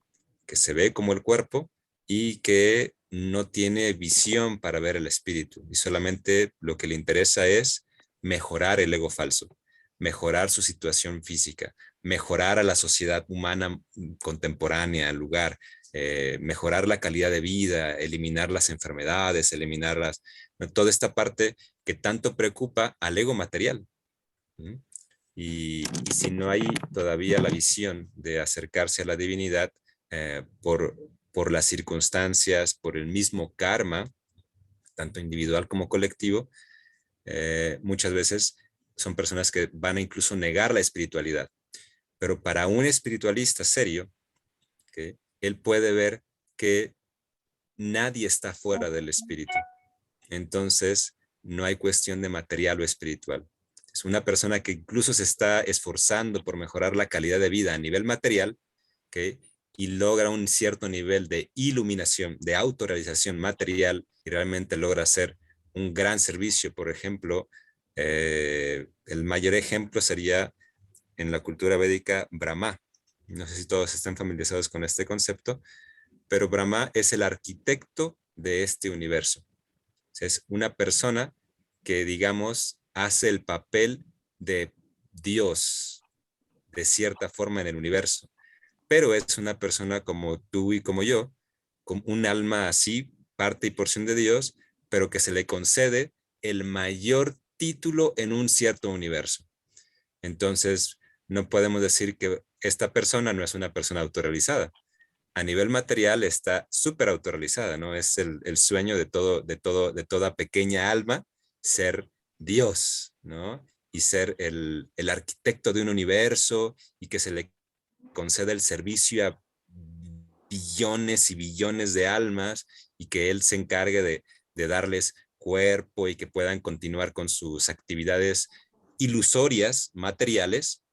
que se ve como el cuerpo y que no tiene visión para ver el espíritu, y solamente lo que le interesa es mejorar el ego falso, mejorar su situación física, mejorar a la sociedad humana contemporánea, al lugar, mejorar la calidad de vida, eliminar las enfermedades, toda esta parte que tanto preocupa al ego material. ¿Mm? Y si no hay todavía la visión de acercarse a la divinidad, por las circunstancias, por el mismo karma, tanto individual como colectivo, muchas veces son personas que van a incluso negar la espiritualidad. Pero para un espiritualista serio, ¿okay? Él puede ver que nadie está fuera del espíritu. Entonces, no hay cuestión de material o espiritual. Es una persona que incluso se está esforzando por mejorar la calidad de vida a nivel material, ¿okay? y logra un cierto nivel de iluminación, de autorrealización material y realmente logra hacer un gran servicio. Por ejemplo, el mayor ejemplo sería en la cultura védica Brahma. No sé si todos están familiarizados con este concepto, pero Brahma es el arquitecto de este universo. O sea, es una persona que, digamos, hace el papel de Dios de cierta forma en el universo, pero es una persona como tú y como yo, con un alma así, parte y porción de Dios, pero que se le concede el mayor título en un cierto universo. Entonces, no podemos decir que esta persona no es una persona autorrealizada. A nivel material está súper autorrealizada, ¿no? Es el sueño de toda pequeña alma, ser Dios, ¿no? Y ser el arquitecto de un universo y que se le conceda el servicio a billones y billones de almas y que él se encargue de darles cuerpo y que puedan continuar con sus actividades ilusorias, materiales,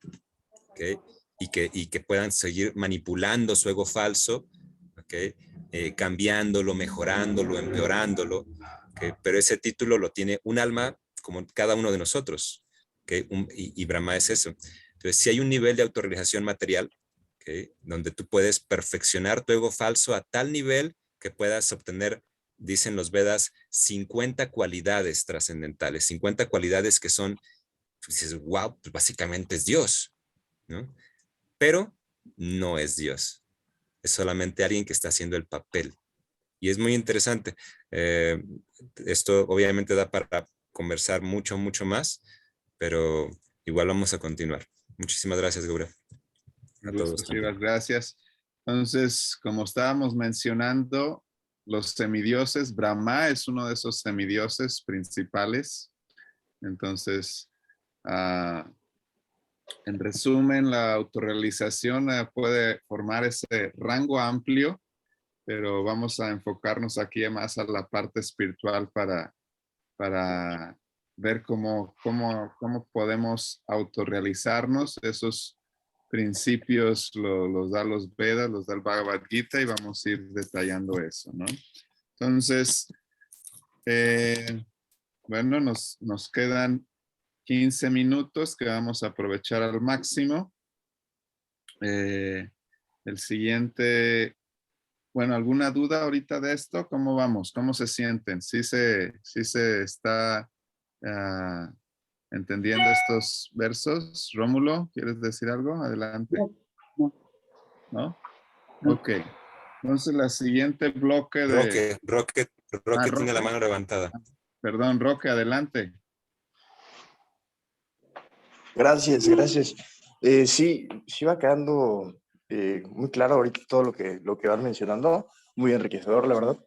¿okay? Y que puedan seguir manipulando su ego falso, ¿okay? Cambiándolo, mejorándolo, empeorándolo, ¿okay? Pero ese título lo tiene un alma como cada uno de nosotros, ¿okay? Y Brahma es eso. Entonces, si hay un nivel de autorrealización material, ¿okay? Donde tú puedes perfeccionar tu ego falso a tal nivel que puedas obtener, dicen los Vedas, 50 cualidades trascendentales, 50 cualidades que son, pues dices, wow, pues básicamente es Dios, ¿no? Pero no es Dios, es solamente alguien que está haciendo el papel. Y es muy interesante. Esto obviamente da para conversar mucho, mucho más, pero igual vamos a continuar. Muchísimas gracias, Gabriel. A todos también. Gracias. Entonces, como estábamos mencionando, los semidioses, Brahma es uno de esos semidioses principales. Entonces, en resumen, la autorrealización puede formar ese rango amplio, pero vamos a enfocarnos aquí más a la parte espiritual para ver cómo podemos autorrealizarnos. Esos principios los da los Vedas, los da el Bhagavad Gita y vamos a ir detallando eso, ¿no? Entonces, bueno, nos quedan 15 minutos que vamos a aprovechar al máximo. El siguiente, bueno, ¿alguna duda ahorita de esto? ¿Cómo vamos? ¿Cómo se sienten? ¿Sí se está entendiendo estos versos? Rómulo, ¿quieres decir algo? Adelante. ¿No? Ok. Entonces, la siguiente bloque de... Roque tiene la mano levantada. Perdón, Roque, adelante. Gracias. Sí va quedando muy claro ahorita todo lo que van mencionando, muy enriquecedor, la verdad.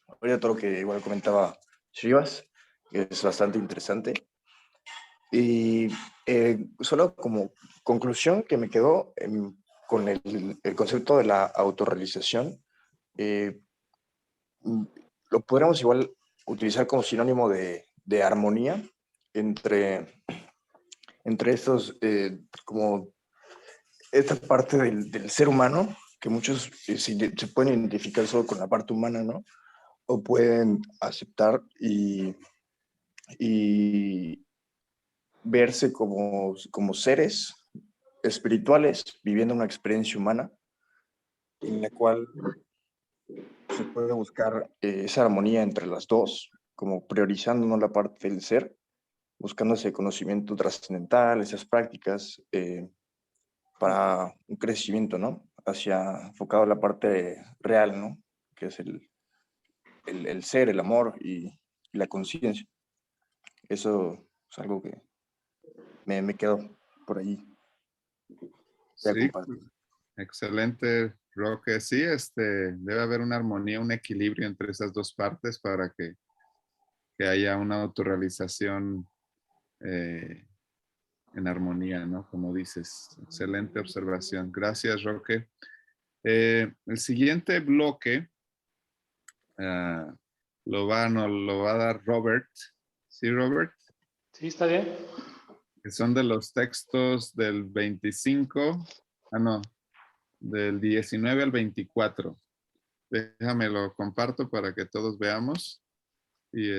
Ahorita todo lo que igual comentaba Shrivas, que es bastante interesante. Y solo como conclusión que me quedó con el concepto de la autorrealización, lo podríamos igual utilizar como sinónimo de armonía entre estos, como esta parte del ser humano, que muchos se pueden identificar solo con la parte humana, ¿no? O pueden aceptar y verse como seres espirituales viviendo una experiencia humana en la cual se puede buscar esa armonía entre las dos, como priorizando ¿no? la parte del ser, buscando ese conocimiento trascendental, esas prácticas para un crecimiento, ¿no? Enfocado a la parte real, ¿no? Que es el ser, el amor y la conciencia. Eso es algo que me quedó por ahí. Sí, excelente, Roque. Sí, debe haber una armonía, un equilibrio entre esas dos partes para que haya una autorrealización en armonía, ¿no? Como dices, excelente observación. Gracias, Roque. El siguiente bloque lo va a dar Robert. ¿Sí, Robert? Sí, está bien. Que son de los textos del 25. No. del 19 al 24. Déjame lo comparto para que todos veamos y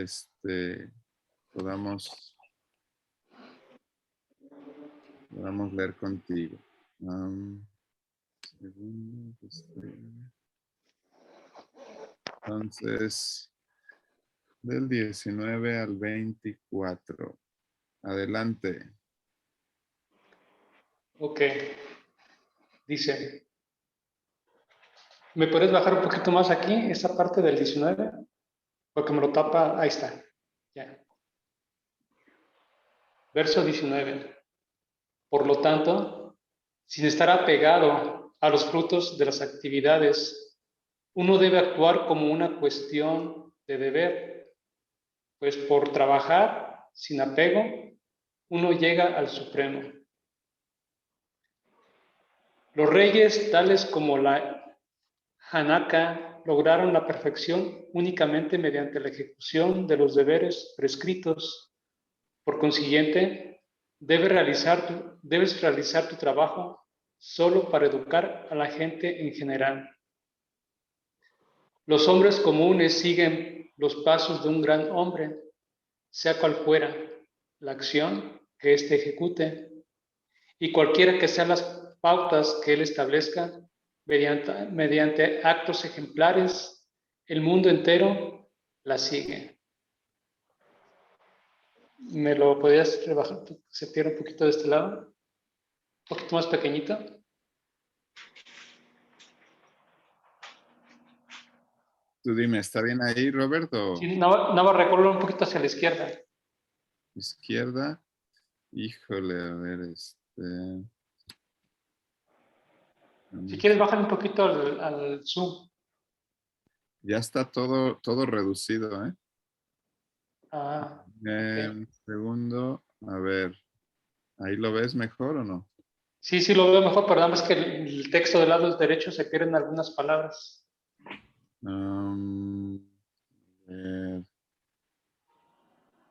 podamos leer contigo. Entonces, del 19 al 24. Adelante. Ok. Dice, ¿me puedes bajar un poquito más aquí, esa parte del 19? Porque me lo tapa, ahí está. Ya. Verso 19. Por lo tanto, sin estar apegado a los frutos de las actividades, uno debe actuar como una cuestión de deber, pues por trabajar sin apego, uno llega al Supremo. Los reyes, tales como la Hanaka, lograron la perfección únicamente mediante la ejecución de los deberes prescritos. Por consiguiente, debes realizar tu trabajo solo para educar a la gente en general. Los hombres comunes siguen los pasos de un gran hombre, sea cual fuera la acción que éste ejecute, y cualquiera que sean las pautas que él establezca, mediante actos ejemplares, el mundo entero la sigue. ¿Me lo podrías rebajar? Se pierde un poquito de este lado. Un poquito más pequeñito. Tú dime, ¿está bien ahí, Roberto? Sí, nada, recorrer un poquito hacia la izquierda. Izquierda. Híjole, a ver, Si quieres, bajar un poquito al zoom. Ya está todo reducido, ¿eh? Ah, okay. Segundo, a ver, ¿ahí lo ves mejor o no? Sí, lo veo mejor, pero nada más que el texto del lado derecho se pierden algunas palabras.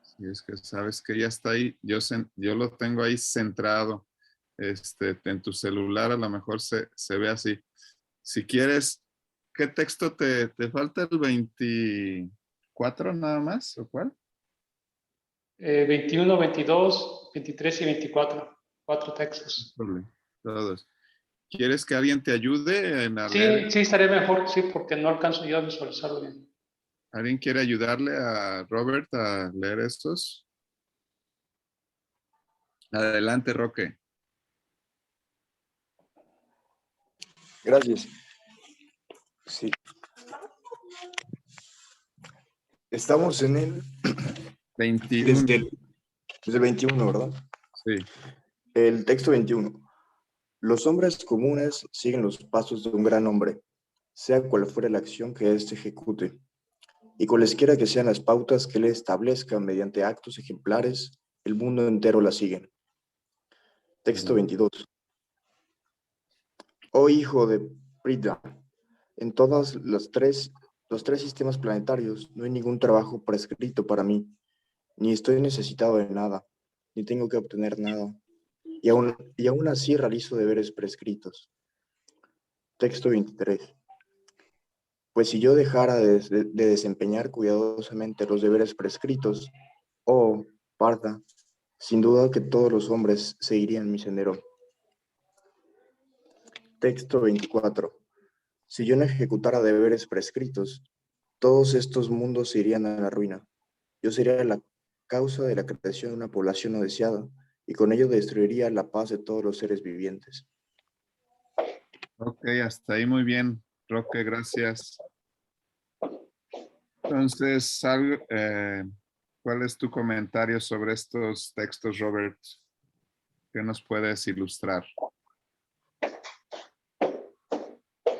Si es que sabes que ya está ahí, yo lo tengo ahí centrado. En tu celular a lo mejor se ve así. Si quieres, ¿qué texto te falta? ¿El 24 nada más? ¿O cuál? 21, 22, 23 y 24. 4 textos. Todos. ¿Quieres que alguien te ayude en leer? Sí, estaría mejor, sí, porque no alcanzo yo a visualizarlo bien. ¿Alguien quiere ayudarle a Robert a leer estos? Adelante, Roque. Gracias. Sí. Estamos en el 21. Desde el 21, ¿verdad? Sí. El texto 21. Los hombres comunes siguen los pasos de un gran hombre, sea cual fuera la acción que éste ejecute, y cualesquiera que sean las pautas que él establezca mediante actos ejemplares, el mundo entero la sigue. Texto 22. Oh hijo de Prida, en todos los tres sistemas planetarios no hay ningún trabajo prescrito para mí, ni estoy necesitado de nada, ni tengo que obtener nada, y aún así realizo deberes prescritos. Texto 23. Pues si yo dejara de desempeñar cuidadosamente los deberes prescritos, oh, Parda, sin duda que todos los hombres seguirían mi sendero. Texto 24. Si yo no ejecutara deberes prescritos, todos estos mundos se irían a la ruina. Yo sería la causa de la creación de una población no deseada, y con ello destruiría la paz de todos los seres vivientes. Ok, hasta ahí muy bien, Roque, gracias. Entonces, ¿cuál es tu comentario sobre estos textos, Robert? ¿Qué nos puedes ilustrar?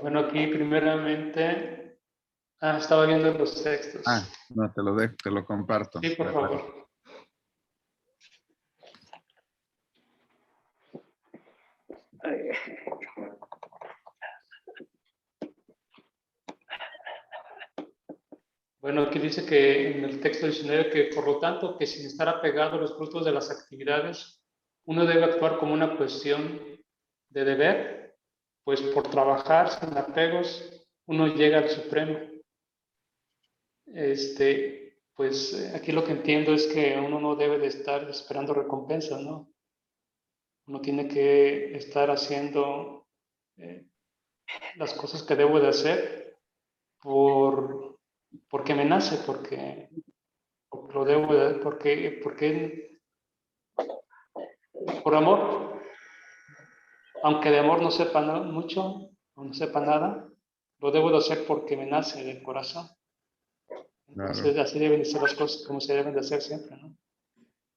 Bueno, aquí primeramente, estaba viendo los textos. No, te lo comparto. Sí, por favor. Bueno, aquí dice que en el texto 19 que por lo tanto que sin estar apegado a los frutos de las actividades, uno debe actuar como una cuestión de deber, pues por trabajar sin apegos, uno llega al Supremo. Pues aquí lo que entiendo es que uno no debe de estar esperando recompensas, ¿no? Uno tiene que estar haciendo las cosas que debo de hacer porque me nace, porque lo debo de, porque por amor, aunque de amor no sepa mucho o no sepa nada, lo debo de hacer porque me nace del corazón. Entonces, Claro. así deben de ser las cosas como se deben de hacer siempre, ¿no?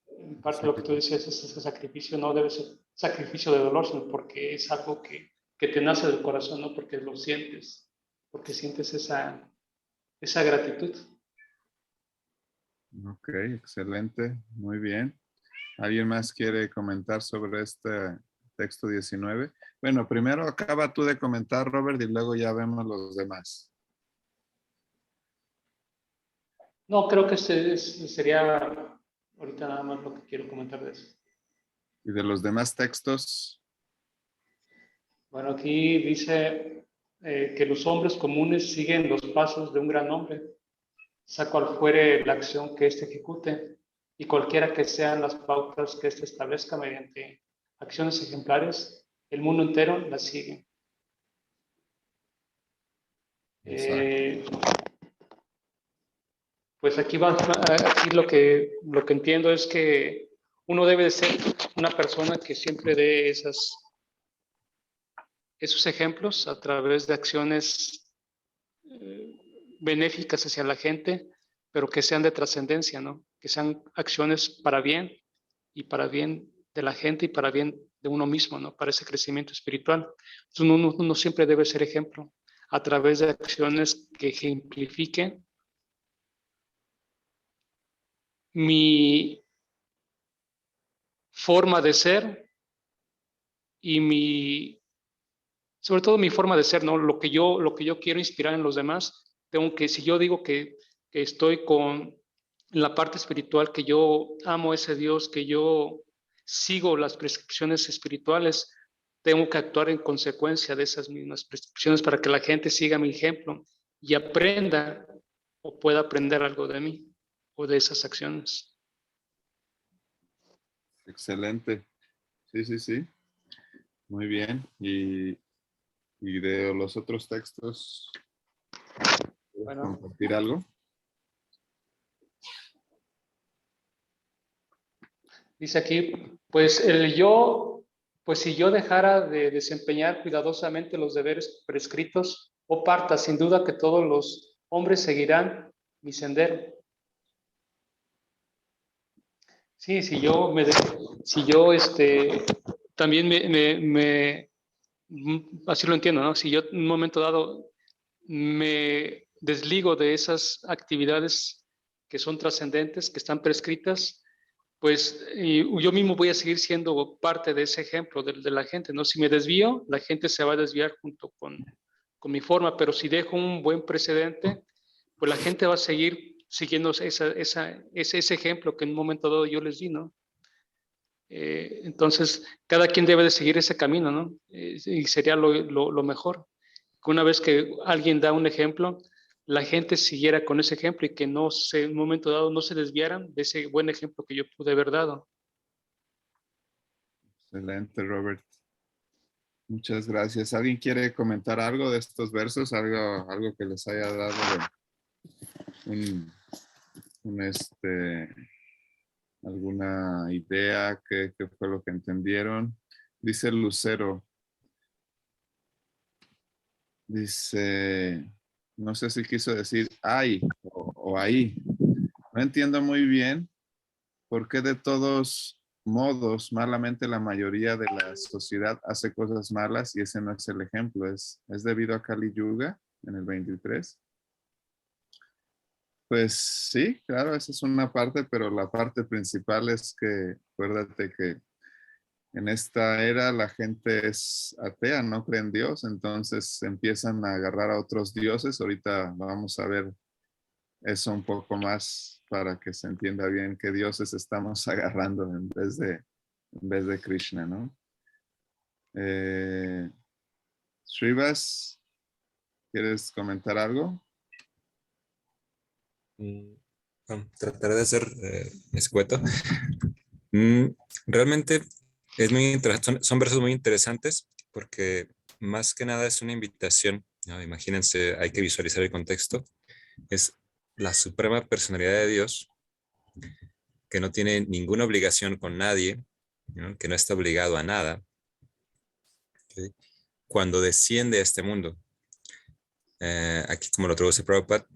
En parte lo que tú decías es ese sacrificio no debe ser sacrificio de dolor, sino porque es algo que te nace del corazón, ¿no? Porque lo sientes, porque sientes esa gratitud. Ok, excelente, muy bien. ¿Alguien más quiere comentar sobre este texto 19? Bueno, primero acaba tú de comentar, Robert, y luego ya vemos los demás. No, creo que sería ahorita nada más lo que quiero comentar de eso. ¿Y de los demás textos? Bueno, aquí dice que los hombres comunes siguen los pasos de un gran hombre, sea cual fuere la acción que éste ejecute, y cualquiera que sean las pautas que éste establezca mediante acciones ejemplares, el mundo entero las sigue. Pues aquí lo que entiendo es que uno debe de ser una persona que siempre dé esos ejemplos a través de acciones benéficas hacia la gente, pero que sean de trascendencia, ¿no? Que sean acciones para bien y para bien de la gente y para bien de uno mismo, ¿no? Para ese crecimiento espiritual. Entonces uno siempre debe ser ejemplo a través de acciones que ejemplifiquen mi forma de ser y sobre todo mi forma de ser, ¿no? Lo que yo quiero inspirar en los demás, si yo digo que estoy con la parte espiritual, que yo amo a ese Dios, que yo sigo las prescripciones espirituales, tengo que actuar en consecuencia de esas mismas prescripciones para que la gente siga mi ejemplo y aprenda o pueda aprender algo de mí o de esas acciones. Excelente. Sí, sí, sí. Muy bien. Y de los otros textos, ¿puedes compartir algo? Dice aquí, pues si yo dejara de desempeñar cuidadosamente los deberes prescritos, o parta, sin duda que todos los hombres seguirán mi sendero. Sí, si yo también así lo entiendo, ¿no? Si yo en un momento dado me desligo de esas actividades que son trascendentes, que están prescritas, pues yo mismo voy a seguir siendo parte de ese ejemplo de la gente, ¿no? Si me desvío, la gente se va a desviar junto con mi forma, pero si dejo un buen precedente, pues la gente va a seguir siguiendo ese ejemplo que en un momento dado yo les di, ¿no? Entonces, cada quien debe de seguir ese camino, ¿no? Y sería lo mejor. Que una vez que alguien da un ejemplo, la gente siguiera con ese ejemplo y que en un momento dado no se desviaran de ese buen ejemplo que yo pude haber dado. Excelente, Robert. Muchas gracias. ¿Alguien quiere comentar algo de estos versos? Algo que les haya dado alguna idea? ¿Qué fue lo que entendieron? Dice Lucero. Dice, no sé si quiso decir ay o ahí. No entiendo muy bien por qué de todos modos, malamente la mayoría de la sociedad hace cosas malas y ese no es el ejemplo. ¿Es debido a Kali Yuga en el 23? Pues sí, claro, esa es una parte, pero la parte principal es que, acuérdate que en esta era la gente es atea, no cree en Dios, entonces empiezan a agarrar a otros dioses. Ahorita vamos a ver eso un poco más para que se entienda bien qué dioses estamos agarrando en vez de Krishna, ¿no? Srivas, ¿quieres comentar algo? Bueno, trataré de ser escueto. Realmente es muy interesante, son versos muy interesantes porque más que nada es una invitación, ¿no? Imagínense, hay que visualizar el contexto. Es la suprema personalidad de Dios que no tiene ninguna obligación con nadie, ¿no? Que no está obligado a nada, ¿sí? Cuando desciende a este mundo. Aquí, como lo traduce Prabhupada,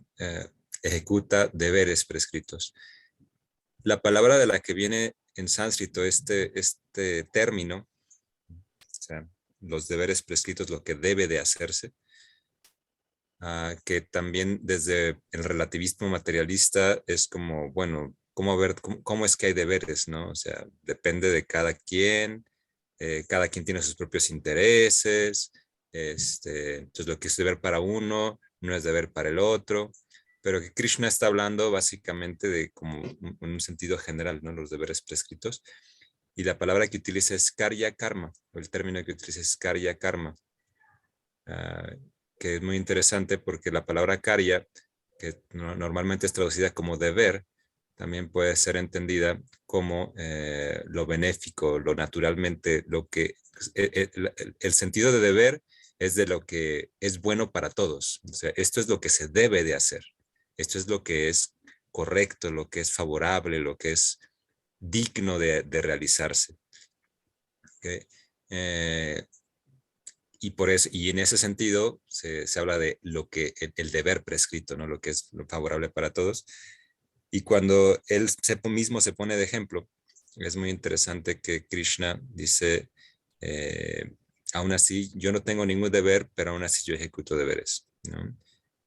ejecuta deberes prescritos. La palabra de la que viene en sánscrito este término, o sea, los deberes prescritos, lo que debe de hacerse, que también desde el relativismo materialista es como, bueno, cómo es que hay deberes, ¿no? O sea, depende de cada quien tiene sus propios intereses, entonces lo que es deber para uno no es deber para el otro, pero que Krishna está hablando básicamente de como un sentido general, ¿no? Los deberes prescritos. Y la palabra que utiliza es karya karma, o el término que utiliza es karya karma, que es muy interesante porque la palabra karya, que normalmente es traducida como deber, también puede ser entendida como lo benéfico, lo naturalmente, el sentido de deber es de lo que es bueno para todos. O sea, esto es lo que se debe de hacer. Esto es lo que es correcto, lo que es favorable, lo que es digno de realizarse. ¿Okay? Y en ese sentido se habla de lo que el deber prescrito, ¿no? Lo que es lo favorable para todos. Y cuando él mismo se pone de ejemplo, es muy interesante que Krishna dice, aún así, yo no tengo ningún deber, pero aún así yo ejecuto deberes, ¿no?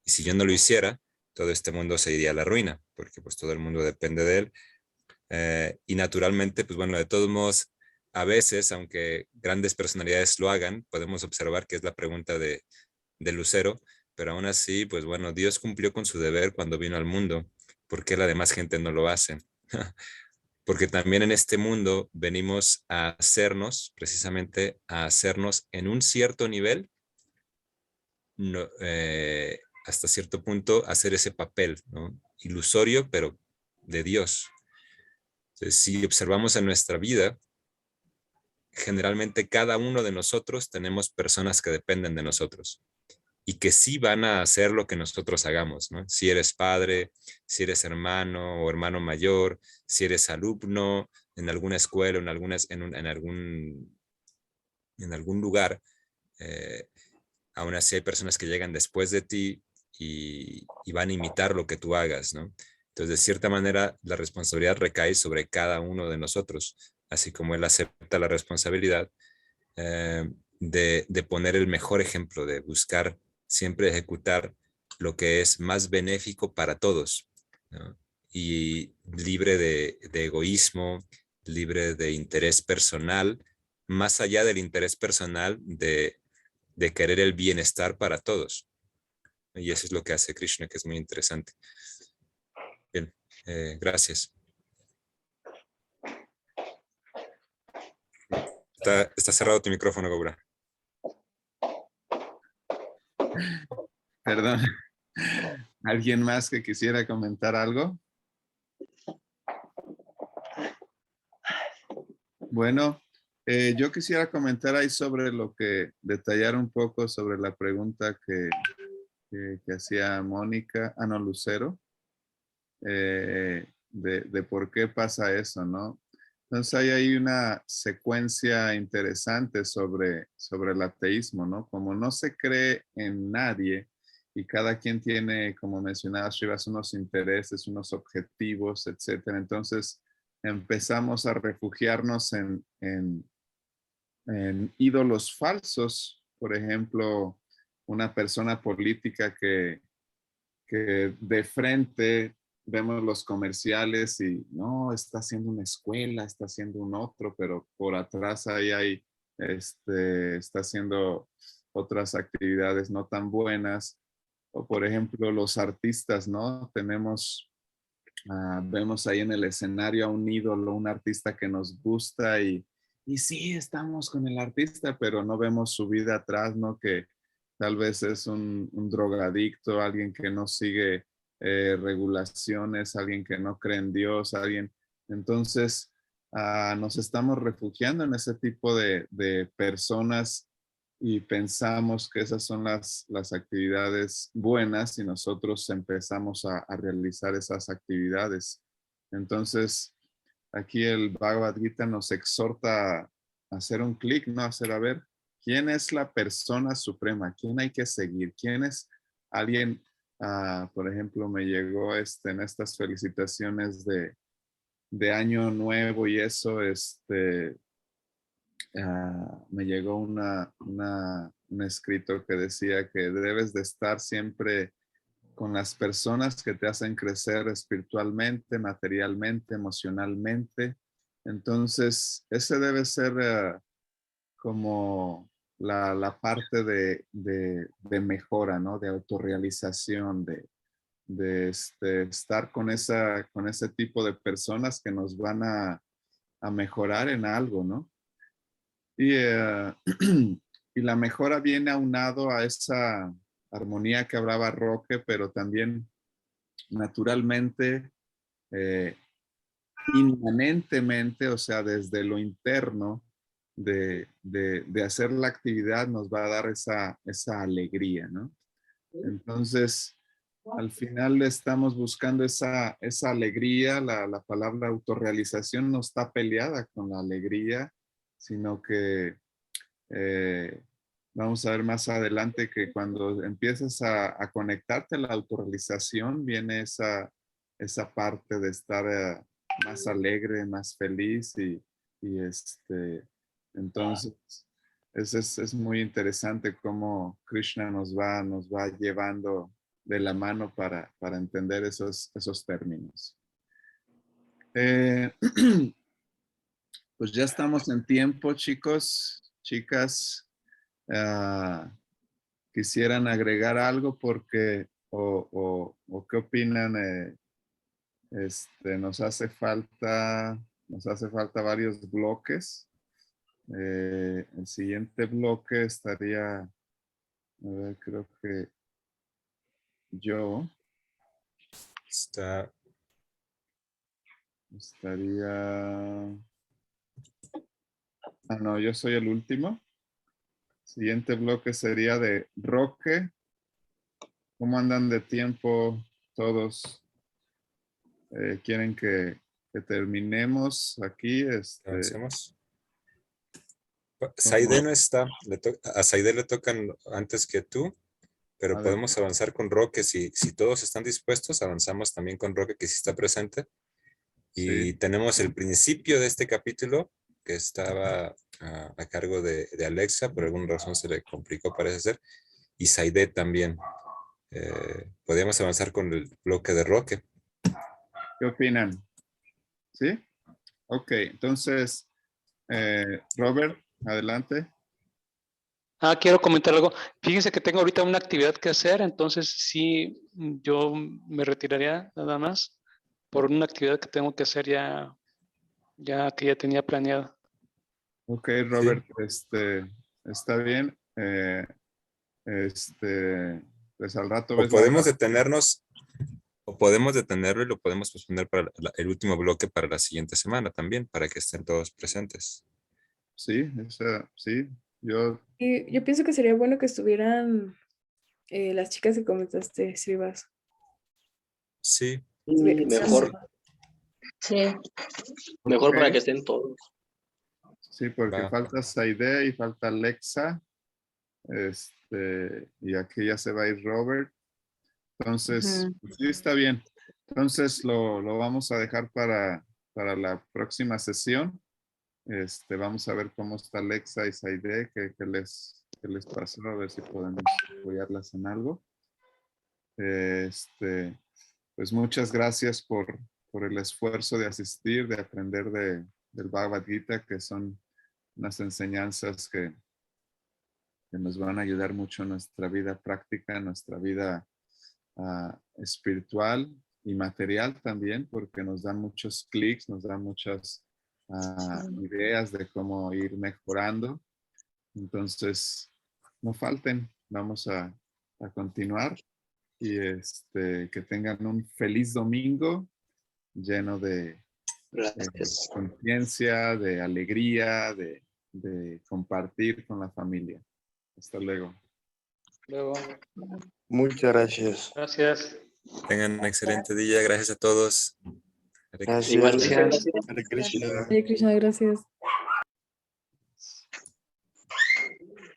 Y si yo no lo hiciera, todo este mundo se iría a la ruina, porque pues todo el mundo depende de él. Y naturalmente, pues bueno, de todos modos, a veces, aunque grandes personalidades lo hagan, podemos observar que es la pregunta de Lucero, pero aún así, pues bueno, Dios cumplió con su deber cuando vino al mundo. ¿Por qué la demás gente no lo hace? Porque también en este mundo venimos a hacernos, precisamente a hacernos en un cierto nivel, hasta cierto punto, hacer ese papel, ¿no? Ilusorio, pero de Dios. Entonces, si observamos en nuestra vida, generalmente cada uno de nosotros tenemos personas que dependen de nosotros y que sí van a hacer lo que nosotros hagamos, ¿no? Si eres padre, si eres hermano o hermano mayor, si eres alumno en alguna escuela, en algún lugar, aún así hay personas que llegan después de ti y van a imitar lo que tú hagas, ¿no? Entonces, de cierta manera, la responsabilidad recae sobre cada uno de nosotros, así como él acepta la responsabilidad de poner el mejor ejemplo, de buscar siempre ejecutar lo que es más benéfico para todos, ¿no? Y libre de egoísmo, libre de interés personal, más allá del interés personal de querer el bienestar para todos. Y eso es lo que hace Krishna, que es muy interesante. Bien, gracias. Está cerrado tu micrófono, Gobra. Perdón. ¿Alguien más que quisiera comentar algo? Bueno, yo quisiera comentar ahí sobre detallar un poco sobre la pregunta que hacía Mónica, Lucero, de por qué pasa eso, ¿no? Entonces hay ahí una secuencia interesante sobre el ateísmo, ¿no? Como no se cree en nadie y cada quien tiene, como mencionaba Srivas, unos intereses, unos objetivos, etcétera. Entonces empezamos a refugiarnos en ídolos falsos. Por ejemplo, una persona política que de frente vemos los comerciales y no, está haciendo una escuela, está haciendo un otro, pero por atrás ahí está haciendo otras actividades no tan buenas. O por ejemplo, los artistas, ¿no? Vemos ahí en el escenario a un ídolo, un artista que nos gusta y y sí, estamos con el artista, pero no vemos su vida atrás, ¿no? Que tal vez es un drogadicto, alguien que no sigue regulaciones, alguien que no cree en Dios, alguien. Entonces, nos estamos refugiando en ese tipo de personas y pensamos que esas son las actividades buenas y nosotros empezamos a realizar esas actividades. Entonces, aquí el Bhagavad Gita nos exhorta a hacer un clic, ¿no? A hacer, a ver, ¿quién es la persona suprema? ¿Quién hay que seguir? ¿Quién es alguien? Por ejemplo, me llegó en estas felicitaciones de Año Nuevo y eso, me llegó un escrito que decía que debes de estar siempre con las personas que te hacen crecer espiritualmente, materialmente, emocionalmente. Entonces, ese debe ser como la parte de mejora, ¿no? De autorrealización, de estar con ese tipo de personas que nos van a mejorar en algo, ¿no? Y, y la mejora viene aunado a esa armonía que hablaba Roque, pero también naturalmente, inmanentemente, o sea, desde lo interno de hacer la actividad nos va a dar esa alegría, ¿no? Entonces, al final estamos buscando esa alegría, la palabra autorrealización no está peleada con la alegría, sino que vamos a ver más adelante que cuando empiezas a conectarte a la autorrealización, viene esa parte de estar más alegre, más feliz y entonces es muy interesante cómo Krishna nos va llevando de la mano para entender esos términos. Pues ya estamos en tiempo, chicos, chicas. Quisieran agregar algo porque o qué opinan. Nos hace falta varios bloques. El siguiente bloque estaría, a ver, creo que yo estaría. No, yo soy el último. Siguiente bloque sería de Roque. ¿Cómo andan de tiempo todos? ¿Quieren que terminemos aquí? Avancemos. Saide no está. A Saide le tocan antes que tú, pero podemos avanzar con Roque. Si todos están dispuestos, avanzamos también con Roque, que sí está presente. Y tenemos el principio de este capítulo, que estaba a cargo de Alexa, por alguna razón se le complicó, parece ser, y Saide también. Podríamos avanzar con el bloque de Roque. ¿Qué opinan? ¿Sí? Ok, entonces, Robert, adelante. Quiero comentar algo. Fíjense que tengo ahorita una actividad que hacer, entonces sí, yo me retiraría nada más por una actividad que tengo que hacer ya que ya tenía planeada. Ok, Robert, está bien. Pues al rato O podemos detenernos, o podemos detenerlo y lo podemos posponer para el último bloque para la siguiente semana también, para que estén todos presentes. Sí, sí. Yo pienso que sería bueno que estuvieran las chicas que comentaste, Srivas. Sí. Mejor. Sí. Mejor para que estén todos. Sí, porque falta Saide y falta Alexa. Y aquí ya se va a ir Robert. Entonces, sí, está bien. Entonces lo vamos a dejar para la próxima sesión. Vamos a ver cómo está Alexa y Saide, qué les pasó, a ver si podemos apoyarlas en algo. Pues muchas gracias por el esfuerzo de asistir, de aprender del Bhagavad Gita, que son unas enseñanzas que nos van a ayudar mucho en nuestra vida práctica, en nuestra vida espiritual y material también, porque nos dan muchos clics, nos dan muchas ideas de cómo ir mejorando. Entonces, no falten, vamos a continuar y que tengan un feliz domingo lleno de conciencia, de alegría, de compartir con la familia. Hasta luego. Luego. Muchas gracias. Gracias. Tengan un excelente día. Gracias a todos. Gracias. Igual, Hare Krishna. Hare Krishna, gracias.